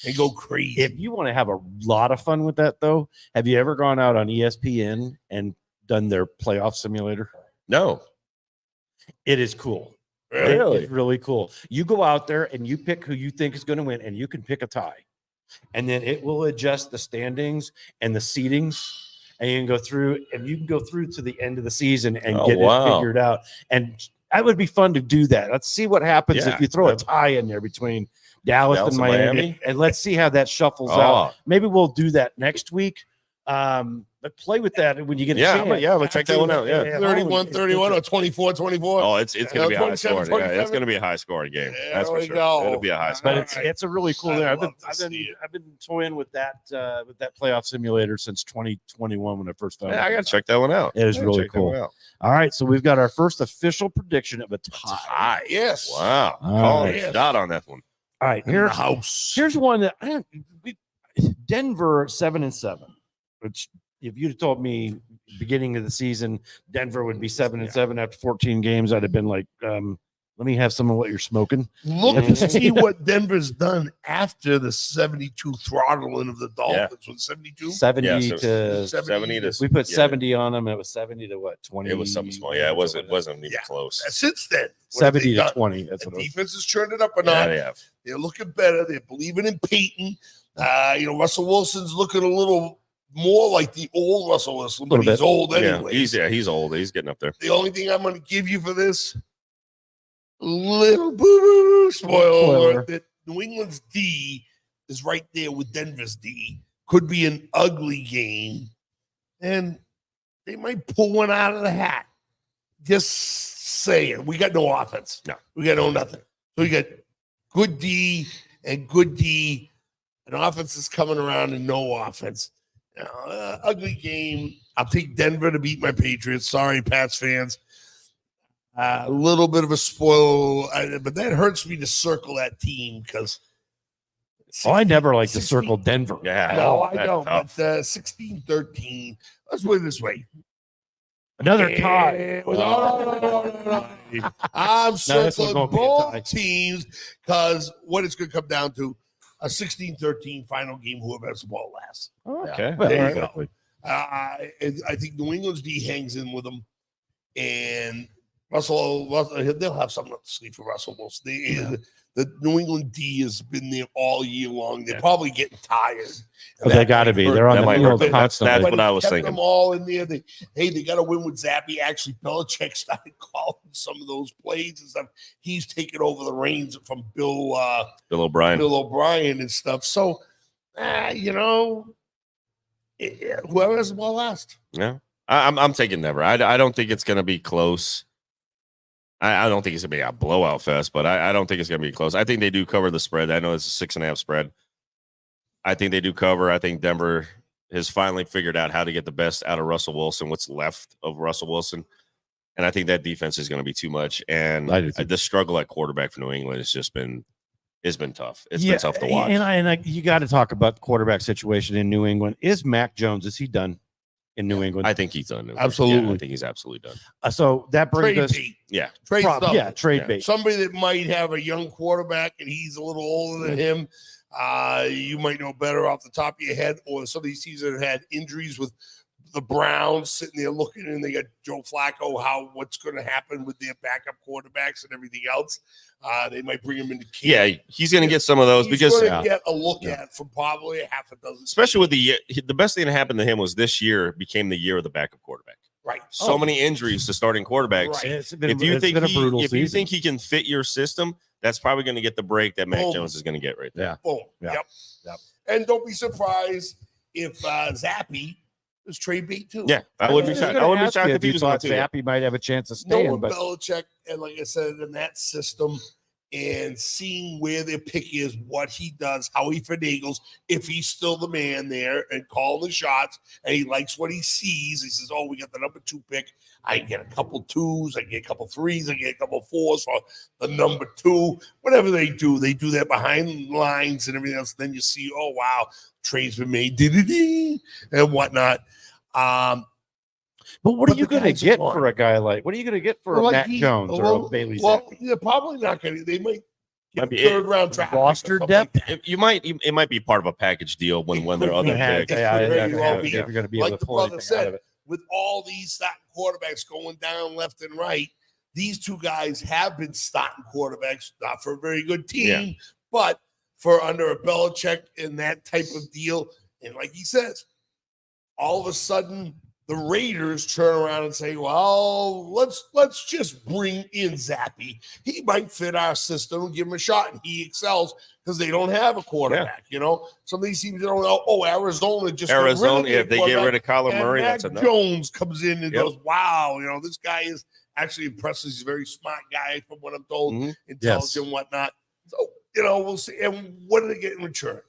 and go crazy. if you want to have a lot of fun with that, though, have you ever gone out on ESPN and done their playoff simulator? No. It is cool. Really? It's really cool. You go out there and you pick who you think is going to win, and you can pick a tie. And then it will adjust the standings and the seedings. And you can go through to the end of the season and Oh, get wow. it figured out. And that would be fun to do that. Let's see what happens Yeah. if you throw a tie in there between Dallas and Miami. And let's see how that shuffles out. Oh, Maybe we'll do that next week. But play with that when you get a Yeah, chance. I'm gonna check that one out, yeah. 31-31 or 24-24. oh, it's going to be a high 27, scoring. Yeah, it's 27. going to be a high scoring game. There That's for we sure. go. It'll be a high But scoring. it's a really cool I'd thing. love to see it. I've been toying with that playoff simulator since 2021 when I first found Yeah, I it. got to check that one out. It is Gotta really check that one cool. out. All right, so we've got our first official prediction of a tie. Tie. Yes. Wow. All Calling right. a shot on that one. All right, In the house. here's one that Denver 7-7, which if you'd have told me beginning of the season Denver would be 7-7 after 14 games, I'd have been like, Let me have some of what you're smoking. Look to see what Denver's done after the 72 throttling of the Dolphins. Was 72? 70 Yeah, to 70 to we put yeah. 70 on them. It was 70 to what? 20. It was something small. Yeah, it wasn't even Yeah. close. Since then, what have 70 they to done? 20. That's The what it was. defense has turned it up a Yeah, notch. they have. They're looking better. They're believing in Peyton. Russell Wilson's looking a little more like the old Russell Wilson, but he's old anyway. He's old. He's getting up there. The only thing I'm going to give you for this little boo-boo spoiler alert, that New England's D is right there with Denver's D. Could be an ugly game, and they might pull one out of the hat. Just saying. We got no offense. No. We got no nothing. So we got good D and good D. An offense is coming around and no offense. Ugly game. I'll take Denver to beat my Patriots. Sorry, Pats fans. A little bit of a spoil, but that hurts me to circle that team because. I never like to circle Denver. Yeah. No, I that's don't. tough. But 16-13. Let's put it this way. Another tie. No. I'm this one's circling gonna be a tie. both teams because what it's going to come down to a 16-13 final game, whoever has the ball last. Okay. There Well, you all go. right. I think New England's D hangs in with them, and Russell they'll have something up to sleep for Russell Wilson. The New England D has been there all year long. They're probably getting tired. But they got to be. They're on That the might field hurt them. constantly. That's what I was kept thinking. them all in there. They got to win with Zappy. Actually, Belichick started calling some of those plays and stuff. He's taken over the reins from Bill O'Brien. And stuff. So, whoever has the ball last. Yeah. I'm taking Denver. I don't think it's going to be close. I don't think it's going to be a blowout fest, but I don't think it's going to be close. I think they do cover the spread. I know it's a 6.5 spread. I think they do cover. I think Denver has finally figured out how to get the best out of Russell Wilson, what's left of Russell Wilson. And I think that defense is going to be too much. And the struggle at quarterback for New England has just been tough. It's been tough to watch. And you got to talk about the quarterback situation in New England. Is Mac Jones, is he done in New England? I think he's done. Absolutely. Yeah, I think he's absolutely done. So that brings Trade us. bait. Yeah. Trade stuff. Trade bait. Somebody that might have a young quarterback and he's a little older than him. You might know better off the top of your head, or some of these teams that have had injuries with the Browns sitting there looking, and they got Joe Flacco, what's going to happen with their backup quarterbacks and everything else. They might bring him into camp. Yeah, he's going to get some of those He's because going to get a look at from probably a half a dozen. especially with the best thing that happened to him was this year became the year of the backup quarterback. Right. So many injuries to starting quarterbacks. Right. If you think he can fit your system, that's probably going to get the break that Mac Jones is going to get right there. Boom. Yeah. Yep. And don't be surprised if Zappy is trade bait too. Yeah, I wouldn't be shocked. I wouldn't be shocked if he was going thought to. Zappy might have a chance of No staying. one But Belichick, and like I said, in that system, and seeing where their pick is, what he does, how he finagles, if he's still the man there and calling the shots, and he likes what he sees. He says, "Oh, we got the number 2 pick. I get a couple 2s, I get a couple 3s, I get a couple 4s for the number 2." Whatever they do that behind lines and everything else. Then you see, oh wow, trade's been made, and whatnot. But what are But you the going to guys are get gone. for a guy like? What are you going to get for a Mac Jones or a Bailey Zappi? They're probably not going to. They might Might get be third round draft pick or roster something depth? like that. It might be part of a package deal when they're other picks. very well be. If you're going to be Like able to the pull brother anything out said, of it. with all these starting quarterbacks going down left and right, these two guys have been starting quarterbacks, not for a very good team, but for under a Belichick and that type of deal. And like he says, all of a sudden the Raiders turn around and say, well, let's just bring in Zappy. He might fit our system and give him a shot, and he excels because they don't have a quarterback. You know, some of these teams don't know. Oh, Arizona just if they get rid of Kyler and Murray, Mac that's enough. Jones comes in and goes, wow, you know, this guy is actually impressive. He's a very smart guy from what I'm told, intelligent, whatnot. So, you know, we'll see. And what do they get in return?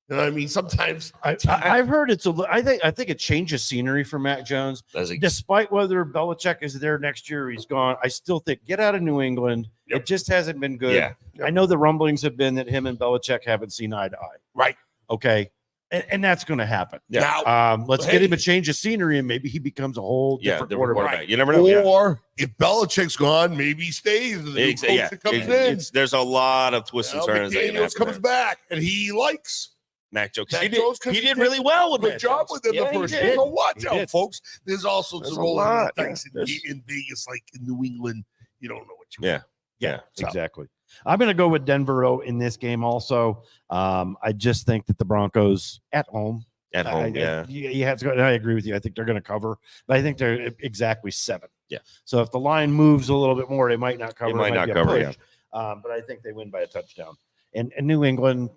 You know what I mean? Sometimes I've heard it's I think it changes scenery for Mac Jones. Despite whether Belichick is there next year or he's gone, I still think get out of New England. It just hasn't been good. Yeah. I know the rumblings have been that him and Belichick haven't seen eye to eye. Right. Okay. and that's going to happen. Yeah. Now, Let's get him a change of scenery, and maybe he becomes a whole different quarterback. You never know. or if Belichick's gone, maybe he stays. And the new coach that comes in. There's a lot of twists and turns. McDaniels comes back, and he likes Mac Jones. Mac He Jones did really well with good Mac job Jones. with him the first year. So watch out, folks. There's also There's some a rolling lot, dice yeah. in Vegas, like in New England. You don't know what you Yeah. So. Exactly. I'm going to go with Denver in this game also. I just think that the Broncos at home. At home, You have to go. And I agree with you. I think they're going to cover, but I think they're exactly 7. Yeah. So if the line moves a little bit more, they might not cover. It might not cover, push, but I think they win by a touchdown. And New England,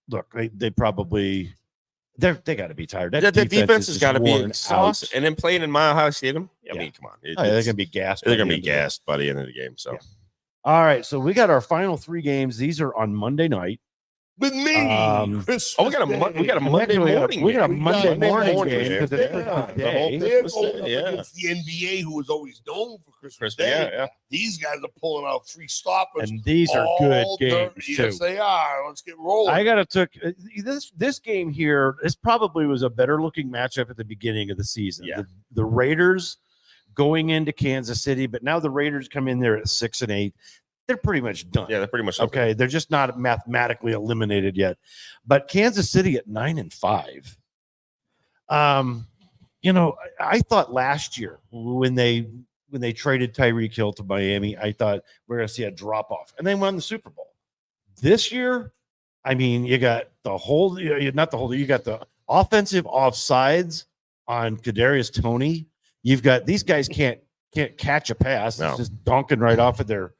look, they probably they got to be tired. That defense has got to be worn exhausted. out. And then playing in Mile High Stadium. I mean, come on. They're going to be gassed. They're going to be gassed by the end of the game. So, all right. So we got our final 3 games. These are on Monday night. With me, we got a Monday morning. We got a Monday morning game. game because it's Christmas Day. They're going up against the NBA, who is always known for Christmas Day. Yeah. These guys are pulling out 3 stoppers, and these are good games too. Yes, they are. Let's get rolling. I gotta took this game here. This probably was a better looking matchup at the beginning of the season. Yeah. The Raiders going into Kansas City, but now the Raiders come in there at 6-8. They're pretty much done. Yeah, they're pretty much okay. They're just not mathematically eliminated yet. But Kansas City at 9-5. I thought last year when they traded Tyreek Hill to Miami, I thought we're going to see a drop off, and they won the Super Bowl. This year, I mean, you got you got the offensive offsides on Kadarius Toney. You've got these guys can't catch a pass. No. It's just donking right off of their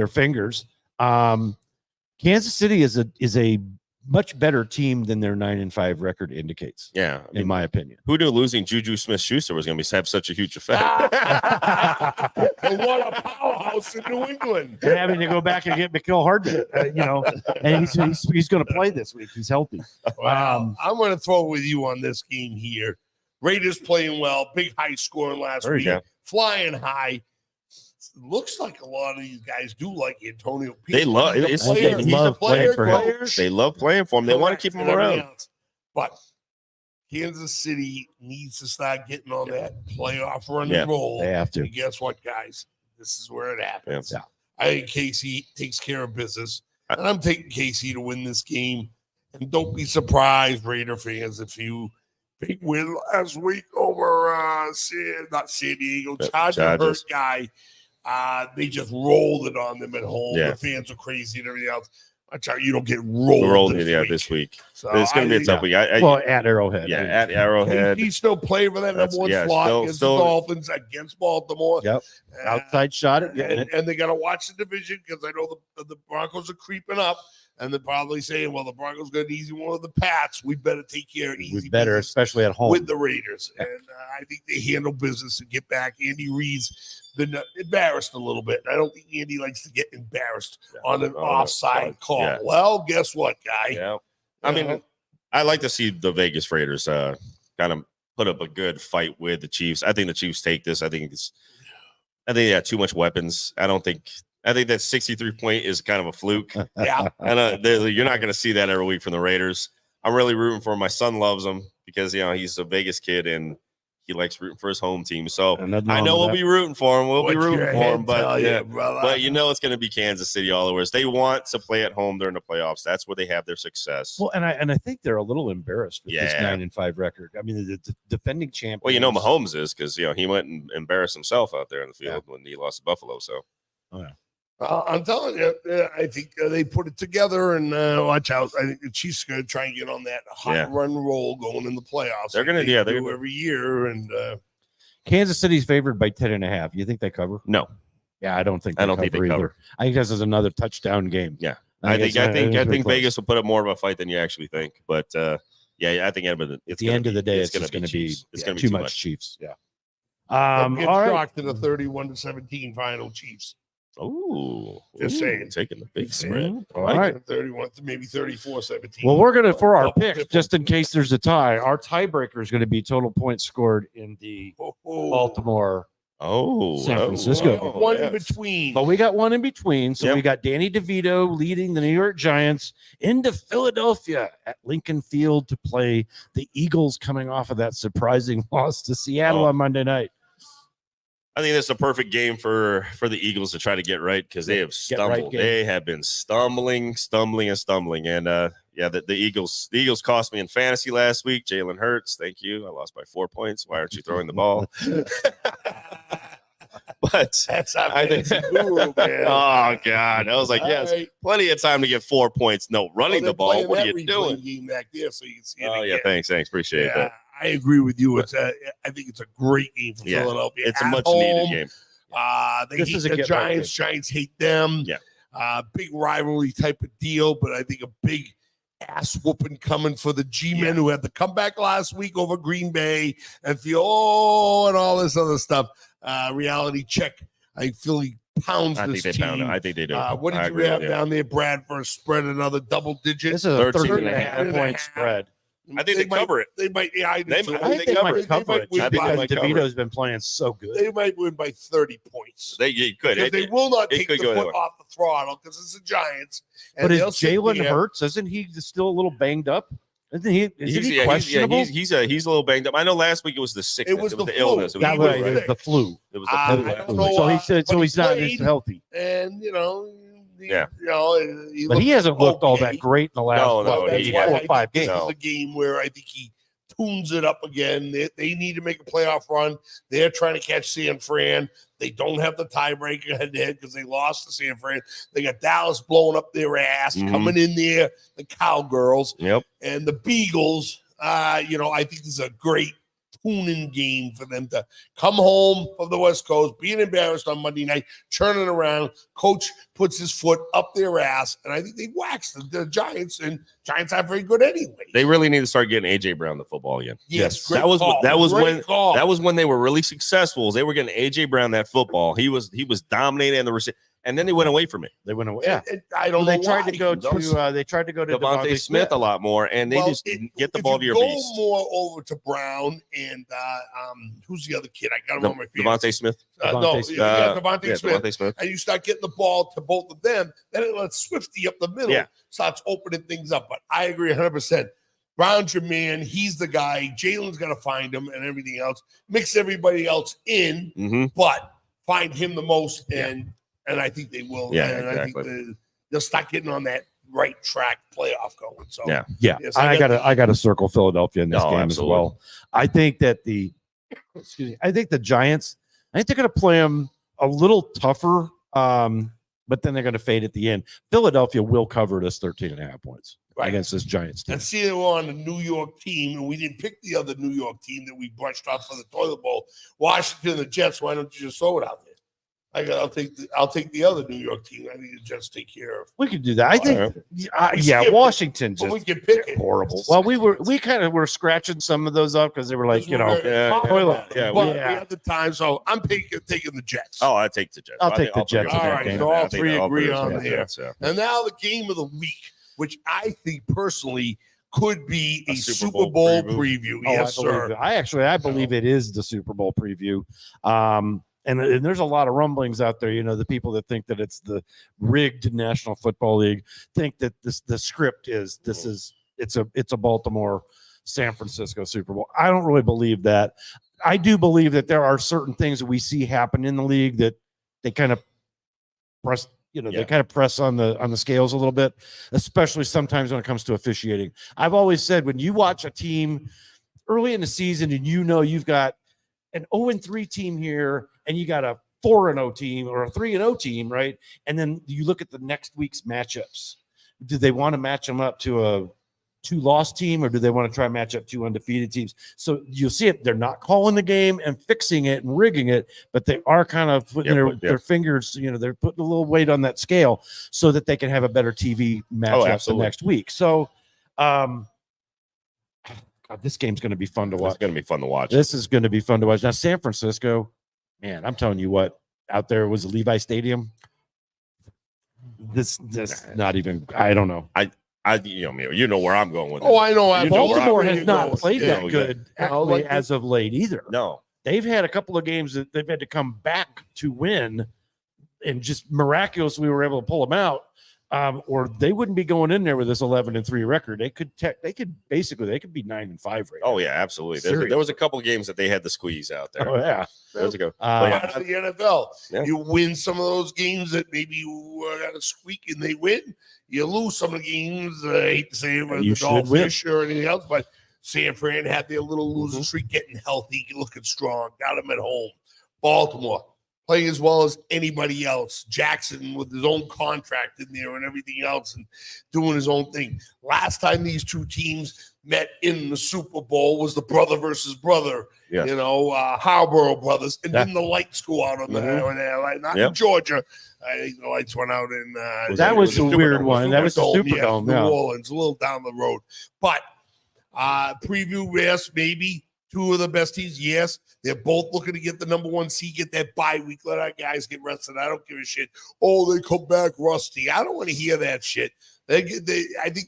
fingers. Kansas City is a much better team than their 9-5 record indicates. Yeah, in my opinion. Who knew losing Juju Smith-Schuster was going to have such a huge effect? And what a powerhouse in New England! And having to go back and get McKill Hardman, and he's going to play this week. He's healthy. I'm going to throw with you on this game here. Raiders playing well, big high score last week, flying high. Looks like a lot of these guys do like Antonio Pierce. They love playing for him. They love playing for him. They want to keep him around. But Kansas City needs to start getting on that playoff run and roll. They have to. And guess what, guys? This is where it happens. Yeah. I think KC takes care of business, and I'm taking KC to win this game. And don't be surprised, Raider fans, if you big win last week over not San Diego, Chargers guy. They just rolled it on them at home. Yeah. The fans are crazy and everything else. I tell you, don't get rolled this week. So it's going to be a tough week. At Arrowhead. Yeah, at Arrowhead. He's still playing for that number 1 slot against the Dolphins, against Baltimore. Yep. Outside shot it. And they got to watch the division because I know the Broncos are creeping up. And they're probably saying, well, the Broncos got an easy one of the Pats. We better take care of easy business especially at home. with the Raiders. And I think they handle business and get back. Andy Reid's been embarrassed a little bit. I don't think Andy likes to get embarrassed on an offside call. Yeah. Well, guess what, guy? Yeah. I mean, I like to see the Vegas Raiders kind of put up a good fight with the Chiefs. I think the Chiefs take this. I think they have too much weapons. I think that 63-point is kind of a fluke. Yeah. And you're not going to see that every week from the Raiders. I'm really rooting for him. My son loves him because, he's a Vegas kid and he likes rooting for his home team. So I know we'll be rooting for him. We'll be rooting for him. But it's going to be Kansas City all over. They want to play at home during the playoffs. That's where they have their success. Well, and I think they're a little embarrassed with this 9-5 record. I mean, the defending champion. Well, Mahomes is because, he went and embarrassed himself out there in the field when he lost to Buffalo. So, I'm telling you, I think they put it together and watch out. I think the Chiefs are going to try and get on that hot run roll going in the playoffs. They're going to, do every year. And Kansas City's favored by 10.5. You think they cover? No. Yeah, I don't think they cover either. I think this is another touchdown game. Yeah, I think Vegas will put up more of a fight than you actually think. But I think at the end of the day, it's going to be too much Chiefs. Yeah. All right. To the 31-17 final Chiefs. Oh, just saying, taking the big spread. All right, 31 to maybe 34-17. Well, we're gonna for our pick, just in case there's a tie. Our tiebreaker is going to be total points scored in the Baltimore San Francisco. One in between. But we got one in between. So Yep. we got Danny DeVito leading the New York Giants into Philadelphia at Lincoln Field to play the Eagles, coming off of that surprising loss to Seattle on Monday night. I think that's a perfect game for the Eagles to try to get right, because they have stumbled. They have been stumbling. And the Eagles cost me in fantasy last week. Jalen Hurts, thank you. I lost by 4 points. Why aren't you throwing the ball? But That's not I think guru, man. Oh God, I was like, yes, Right. plenty of time to get 4 points. No, running the ball. What are you doing? Game back there, so you can see it Oh yeah, again. thanks, appreciate Yeah, that. I agree with you. It's I think it's a great game for Yeah, Philadelphia. It's a At much home, needed game. They This hate is a the get right Giants. Giants hate them. Yeah. Big rivalry type of deal, but I think a big ass whooping coming for the G-men who had the comeback last week over Green Bay and feel and all this other stuff. Reality check. I think Philly pounds I this think they team. pound it. I think they do. What I did agree you with have down there, Brad, for a spread? Another double digit? This is a 13 13 and a half point spread. I think they cover it. They might. Yeah, I They do might- too. I think they might cover it. win I think by- they might cover DeVito's been playing so good. They might win by 30 points. They could. Because they will not it take could the go foot either way. off the throttle because it's the Giants. But is they'll sit Jalen there. Hurts? Isn't he still a little banged up? Isn't he? Isn't he He's questionable? he's a little banged up. I know last week it was the sickness. It was the the flu. illness. It was That the way, flu, it right? was the flu. It was the I flu. don't know, So he said, but so he he's not played. as healthy. And Yeah. But he hasn't looked all that great in the last No, Well, that's he why I 4 or think 5 this games. is a game where I think he tunes it up again. They need to make a playoff run. They're trying to catch San Fran. They don't have the tiebreaker head to head because they lost to San Fran. They got Dallas blowing up their ass, Mhm. coming in there, the Cowgirls Yep. and the Beagles. I think this is a great tune-in game for them to come home from the West Coast, being embarrassed on Monday night, turning around. Coach puts his foot up their ass, and I think they waxed the Giants, and Giants aren't very good anyway. They really need to start getting AJ Brown the football again. Yes, that was call. that was Great when call. that was when they were really successful. They were getting AJ Brown that football. He was dominating the receiver, and then they went away from it. They went away. Yeah. I don't They know tried why. to go to. They tried to go to Devontae Smith a lot more, and they Well, just get the ball to your go beast. more over to Brown and who's the other kid? I got him on my feet. Devontae Smith. Devontae Smith. Devontae Smith. Devontae Smith. And you start getting the ball to both of them, then it lets Swifty up the middle, Yeah. starts opening things up. But I agree 100%. Brown's your man. He's the guy. Jalen's got to find him and everything else. Mix everybody else in, Mm-hmm. but find him the most. Yeah. And I think they will. Yeah, and exactly. I think they'll start getting on that right track playoff going. So Yeah. Yeah, Yes, I gotta circle Philadelphia in this No, game absolutely. as well. I think that I think the Giants, I think they're gonna play them a little tougher, but then they're gonna fade at the end. Philadelphia will cover this 13 and a half points Right. against this Giants team. And seeing we're on a New York team, and we didn't pick the other New York team that we brushed off for the toilet bowl, Washington and the Jets. Why don't you just throw it out there? I'll take the other New York team. I think the Jets take care of. We could do that. I think, We yeah, skipped it, Washington But we just can pick it. horrible. Well, we kind of were scratching some of those up because they were like, Because we're yeah, talking toilet- about it. yeah, But we- we had the time, so I'm taking the Jets. Oh, I take the Jets. I'll I take think the all Jets three in of that us game. are All I think three all agree of us on are there. Jets, yeah. And now the game of the week, which I think personally could be a A Super Bowl preview. Oh, Yes, I believe sir. it. I believe it is the Super Bowl preview. And there's a lot of rumblings out there. You know, the people that think that it's the rigged National Football League think that the script is it's a Baltimore San Francisco Super Bowl. I don't really believe that. I do believe that there are certain things that we see happen in the league that they kind of press. They kind of press on the scales a little bit, especially sometimes when it comes to officiating. I've always said when you watch a team early in the season and you've got an 0-3 team here and you got a 4-0 team or a 3-0 team, right? And then you look at the next week's matchups. Do they want to match them up to a 2-loss team or do they want to try and match up 2 undefeated teams? So you'll see it. They're not calling the game and fixing it and rigging it, but they are kind of putting their fingers, they're putting a little weight on that scale so that they can have a better TV matchup the next week. So, God, this game's going to be fun to watch. It's going to be fun to watch. This is going to be fun to watch. Now, San Francisco, man, I'm telling you what, out there was Levi Stadium. This not even, I don't know. You know where I'm going with it. Oh, I know. You know where Baltimore I'm has not going. played Yeah. that good No, as of late either. No, they've had a couple of games that they've had to come back to win, and just miraculously we were able to pull them out. Or they wouldn't be going in there with this 11-3 record. They could be 9-5 right now. Oh yeah, absolutely. There was a couple of games that they had to squeeze out there. Oh yeah, There was a go. Part of the NFL. Yeah. You win some of those games that maybe you got a squeak and they win. You lose some of the games. I hate to say it, with You the should Dolphins or anything else, but San Fran had their little losing streak, getting healthy, looking strong. Got them at home. Baltimore playing as well as anybody else. Jackson with his own contract in there and everything else and doing his own thing. Last time these two teams met in the Super Bowl was the brother versus brother, Yes. Harborough brothers. And then the lights go out on not in Georgia. I think the lights went out in that was a weird one. That was the Superdome. New Orleans, a little down the road. But preview, yes, maybe. Two of the best teams, yes. They're both looking to get the number 1 seed, get that bye week, let our guys get rested. I don't give a shit. Oh, they come back rusty. I don't want to hear that shit. I think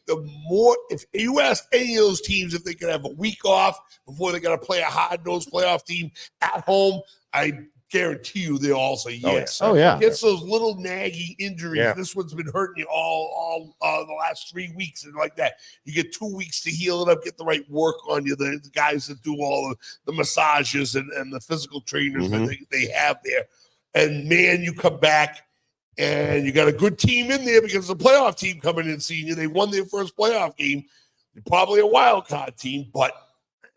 the more, if you ask any of those teams if they could have a week off before they got to play a hard-nosed playoff team at home, I guarantee you they'll all say yes. Oh yeah. Gets those little nagging injuries. Yeah. This one's been hurting you all the last 3 weeks and like that. You get 2 weeks to heal it up, get the right work on you. The guys that do all the massages and the physical trainers that they have there. And man, you come back and you got a good team in there because the playoff team coming in seeing you. They won their first playoff game. You're probably a wild card team, but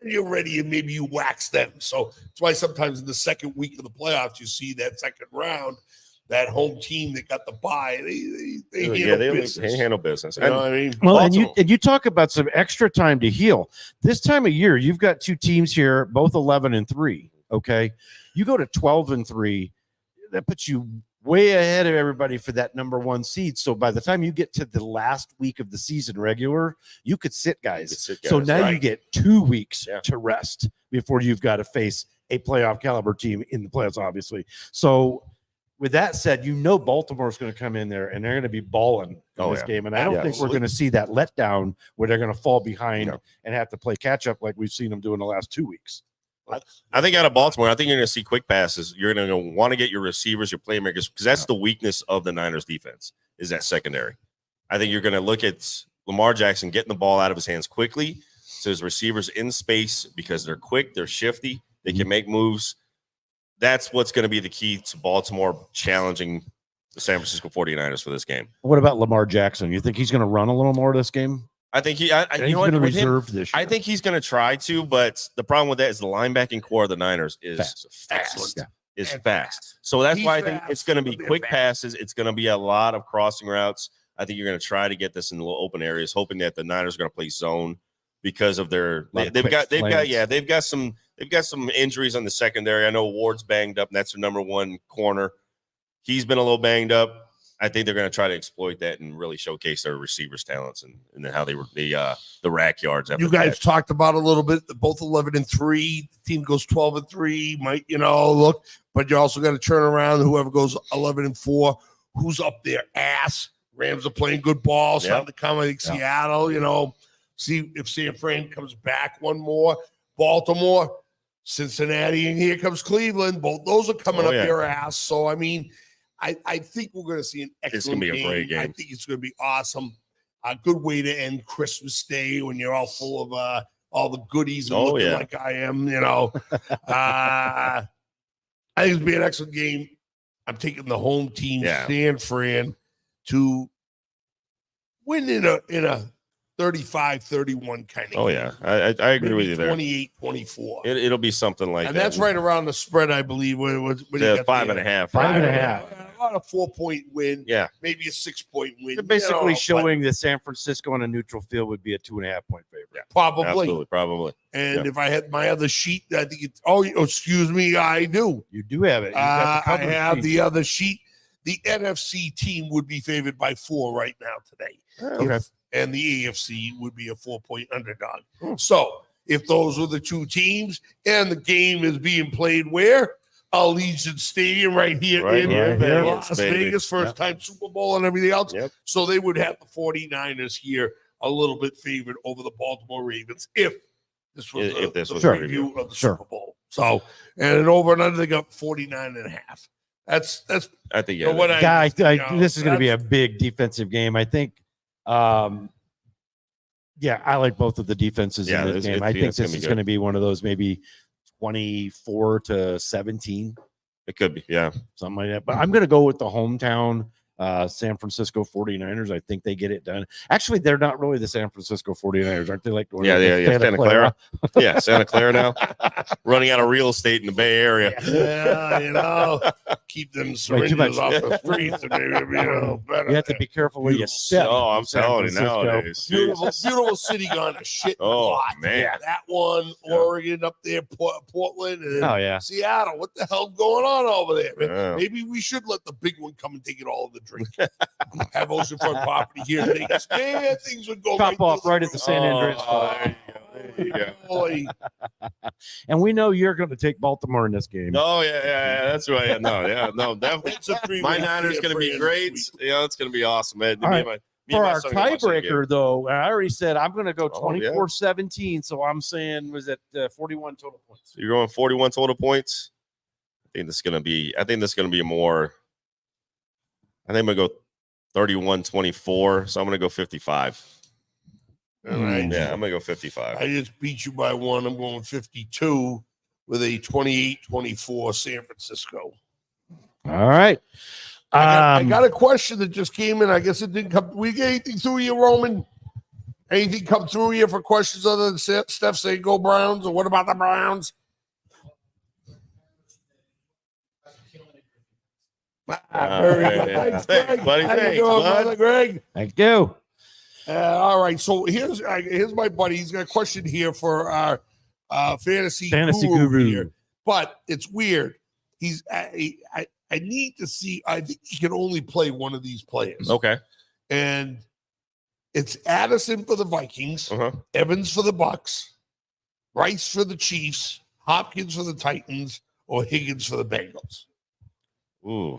you're ready and maybe you wax them. So that's why sometimes in the second week of the playoffs, you see that second round, that home team that got the bye, they handle business. You know what I mean? Well, and you talk about some extra time to heal. This time of year, you've got two teams here, both 11-3. Okay, you go to 12-3, that puts you way ahead of everybody for that number 1 seed. So by the time you get to the last week of the season regular, you could sit guys. So now you get 2 weeks to rest before you've got to face a playoff caliber team in the playoffs, obviously. So with that said, Baltimore's going to come in there and they're going to be balling in this game. And I don't think we're going to see that letdown where they're going to fall behind and have to play catch up like we've seen them do in the last 2 weeks. I think out of Baltimore, I think you're going to see quick passes. You're going to want to get your receivers, your playmakers, because that's the weakness of the Niners defense is that secondary. I think you're going to look at Lamar Jackson getting the ball out of his hands quickly so his receivers in space because they're quick, they're shifty, they can make moves. That's what's going to be the key to Baltimore challenging the San Francisco 49ers for this game. What about Lamar Jackson? You think he's going to run a little more this game? I think he's going to reserve this year. I think he's going to try to, but the problem with that is the linebacking core of the Niners is fast. So that's why I think it's going to be quick passes. It's going to be a lot of crossing routes. I think you're going to try to get this in little open areas, hoping that the Niners are going to play zone because of their they've got some injuries on the secondary. I know Ward's banged up, and that's their number 1 corner. He's been a little banged up. I think they're going to try to exploit that and really showcase their receivers' talents and how they were the rack yards. You guys talked about a little bit. Both 11-3. The team goes 12-3. Might look, but you also got to turn around. Whoever goes 11-4, who's up their ass? Rams are playing good ball. Starting to come. I think Seattle. See if San Fran comes back one more. Baltimore, Cincinnati, and here comes Cleveland. Both those are coming up your ass. So I mean. I think we're going to see an excellent game. It's going to be a great game. I think it's going to be awesome. A good way to end Christmas Day when you're all full of all the goodies and looking like I am, I think it's going to be an excellent game. I'm taking the home team, San Fran, to win in a 35-31 kind of game. I agree with you there. 28-24. It'll be something like that. And that. that's right around the spread, I believe. 5.5. 5.5. About a 4-point win. Yeah. Maybe a 6-point win. They're basically showing that San Francisco on a neutral field would be a 2.5-point favorite. Yeah, probably. Absolutely, probably. And if I had my other sheet, I think it's, excuse me, I do. You do have it. I have the other sheet. The NFC team would be favored by 4 right now today. Okay. And the AFC would be a 4-point underdog. So if those are the two teams and the game is being played where? Allegiant Stadium right here in Las Vegas, first time Super Bowl and everything else. Yep. So they would have the 49ers here a little bit favored over the Baltimore Ravens if this was a preview of the Super Bowl. So, and an over and under, they got 49.5. That's I think what this is going to be a big defensive game. I think. I like both of the defenses in this game. I think this is going to be one of those maybe 24-17. It could be, yeah, something like that. But I'm going to go with the hometown San Francisco 49ers. I think they get it done. Actually, they're not really the San Francisco 49ers, aren't they? Like Santa Clara. Yeah, Santa Clara now. Running out of real estate in the Bay Area. Yeah, keep them syringes off the streets. And maybe, better. You have to be careful where you step. Oh, I'm telling you nowadays. Beautiful city gone to shit. Oh, man. Yeah, that one, Oregon up there, Portland, and Seattle. What the hell going on over there? Man? Maybe we should let the big one come and take it all of the drink. Have oceanfront property here. Man, things would go top off right at the San Andreas. Boy. And we know you're going to take Baltimore in this game. Oh yeah, that's right. No, definitely. My Niners going to be great. Yeah, it's going to to be awesome, man. Right. For our tiebreaker, though, I already said I'm going to go 24-17. So I'm saying, was it 41 total points? You're going 41 total points. I think this is going to be more. I think I'm going to go 31-24. So I'm going to go 55. All right. Yeah, I'm going to go 55. I just beat you by one. I'm going 52 with a 28-24 San Francisco. All right. I got a question that just came in. I guess it didn't come. We get anything through you, Roman? Anything come through here for questions other than Steph saying go Browns? Or what about the Browns? Thanks, buddy. Thanks, bud. Greg. Thank you. All right. So here's my buddy. He's got a question here for our fantasy guru here. But it's weird. I need to see. I think he can only play one of these players. Okay. And it's Addison for the Vikings, Evans for the Bucks, Rice for the Chiefs, Hopkins for the Titans, or Higgins for the Bengals. Ooh.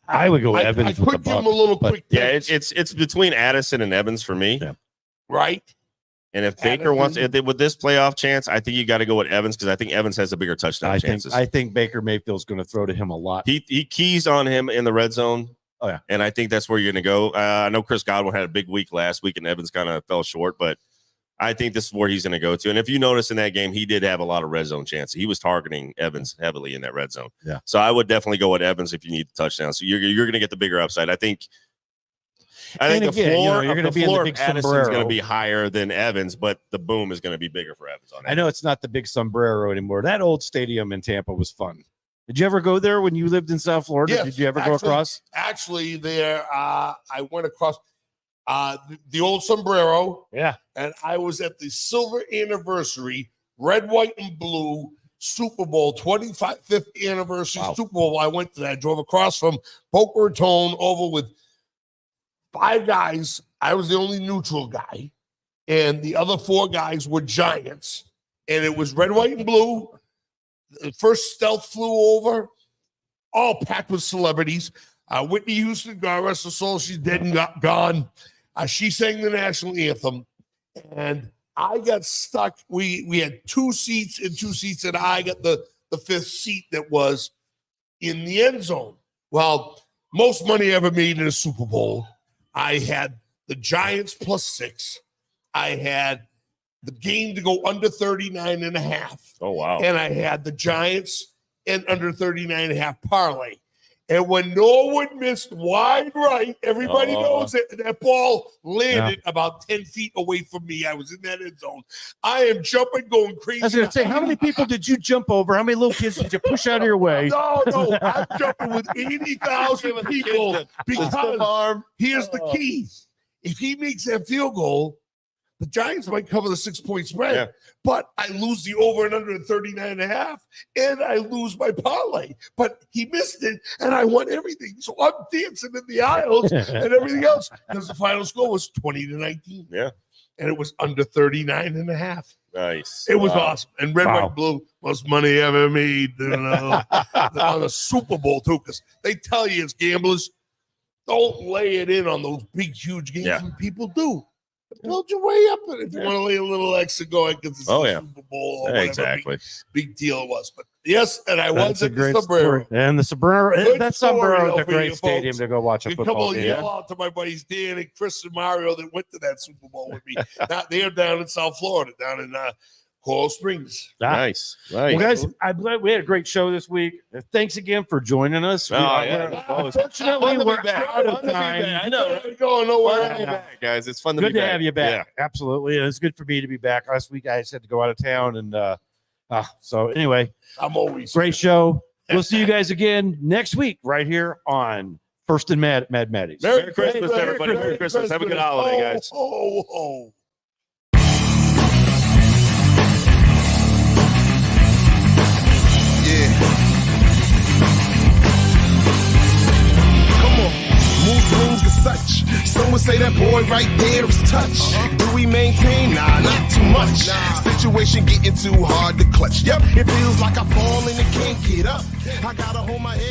I would go Evans. I could give him a little quick. Yeah, it's between Addison and Evans for me. Yeah. Right. And if Baker wants with this playoff chance, I think you got to go with Evans because I think Evans has a bigger touchdown chances. I think Baker Mayfield's going to throw to him a lot. He keys on him in the red zone. Oh yeah, and I think that's where you're going to go. I know Chris Godwin had a big week last week, and Evans kind of fell short, but I think this is where he's going to go to. And if you notice in that game, he did have a lot of red zone chances. He was targeting Evans heavily in that red zone. Yeah. So I would definitely go with Evans if you need the touchdown. So you're going to get the bigger upside. I think the floor, you're going to be in the big sombrero. Going to be higher than Evans, but the boom is going to be bigger for Evans. I know it's not the big sombrero anymore. That old stadium in Tampa was fun. Did you ever go there when you lived in South Florida? Yes, did you ever go across? Actually, there I went across the old sombrero. Yeah, and I was at the silver anniversary, red, white, and blue Super Bowl 25th anniversary Super Bowl. I went to that. I drove across from Boca Raton over with 5 guys. I was the only neutral guy, and the other 4 guys were Giants. And it was red, white, and blue. The first stealth flew over, all packed with celebrities. Whitney Houston, God rest her soul, she's dead and gone. She sang the national anthem, and I got stuck. We had 2 seats, and I got the 5th seat that was in the end zone. Well, most money ever made in a Super Bowl. I had the Giants +6. I had the game to go under 39.5. Oh, wow. And I had the Giants and under 39.5 parlay. And when Norwood missed wide right, everybody knows that ball landed about 10 feet away from me. I was in that end zone. I am jumping, going crazy. I was going to say, how many people did you jump over? How many little kids did you push out of your way? No, I'm jumping with 80,000 people because here's the key. If he makes that field goal, the Giants might cover the 6-point spread, but I lose the over and under 39.5, and I lose my parlay. But he missed it, and I won everything. So I'm dancing in the aisles and everything else because the final score was 20-19. Yeah, and it was under 39.5. Nice. It was awesome. And red, white, blue, most money ever made on the Super Bowl too, because they tell you as gamblers, don't lay it in on those big, huge games, and people do. Build your way up, and if you want to lay a little extra going because it's Oh, the yeah. Super Bowl or Yeah, whatever exactly. big deal it was. But yes, and I That's was a at the great Sombrero. story. And the Sombrero, Good that story, Sombrero is though, a for great you stadium folks. to go watch a A couple football of game. yell out to my buddies Dan and Chris and Mario that went to that Super Bowl with me. They're down in South Florida, down in Coral Springs. Nice. Well, guys, I'm glad we had a great show this week. Thanks again for joining us. Oh, yeah. Unfortunately, we're back. out of Fun to be time. back. I know. Going nowhere. Fun to be back, guys. It's fun to Good be to back. have you back. Absolutely. And it's good for me to be back. Last week, I had to go out of town. And so, anyway, I'm always great show. We'll see you guys again next week right here on First and Mad Matty's. Merry Christmas, everybody. Merry Christmas. Have a good holiday, guys. Oh. Come on, mood swings as such. Some would say that boy right there is touch. Do we maintain? Nah, not too much. Situation getting too hard to clutch. Yep, it feels like I fall and it can't get up. I gotta hold my head.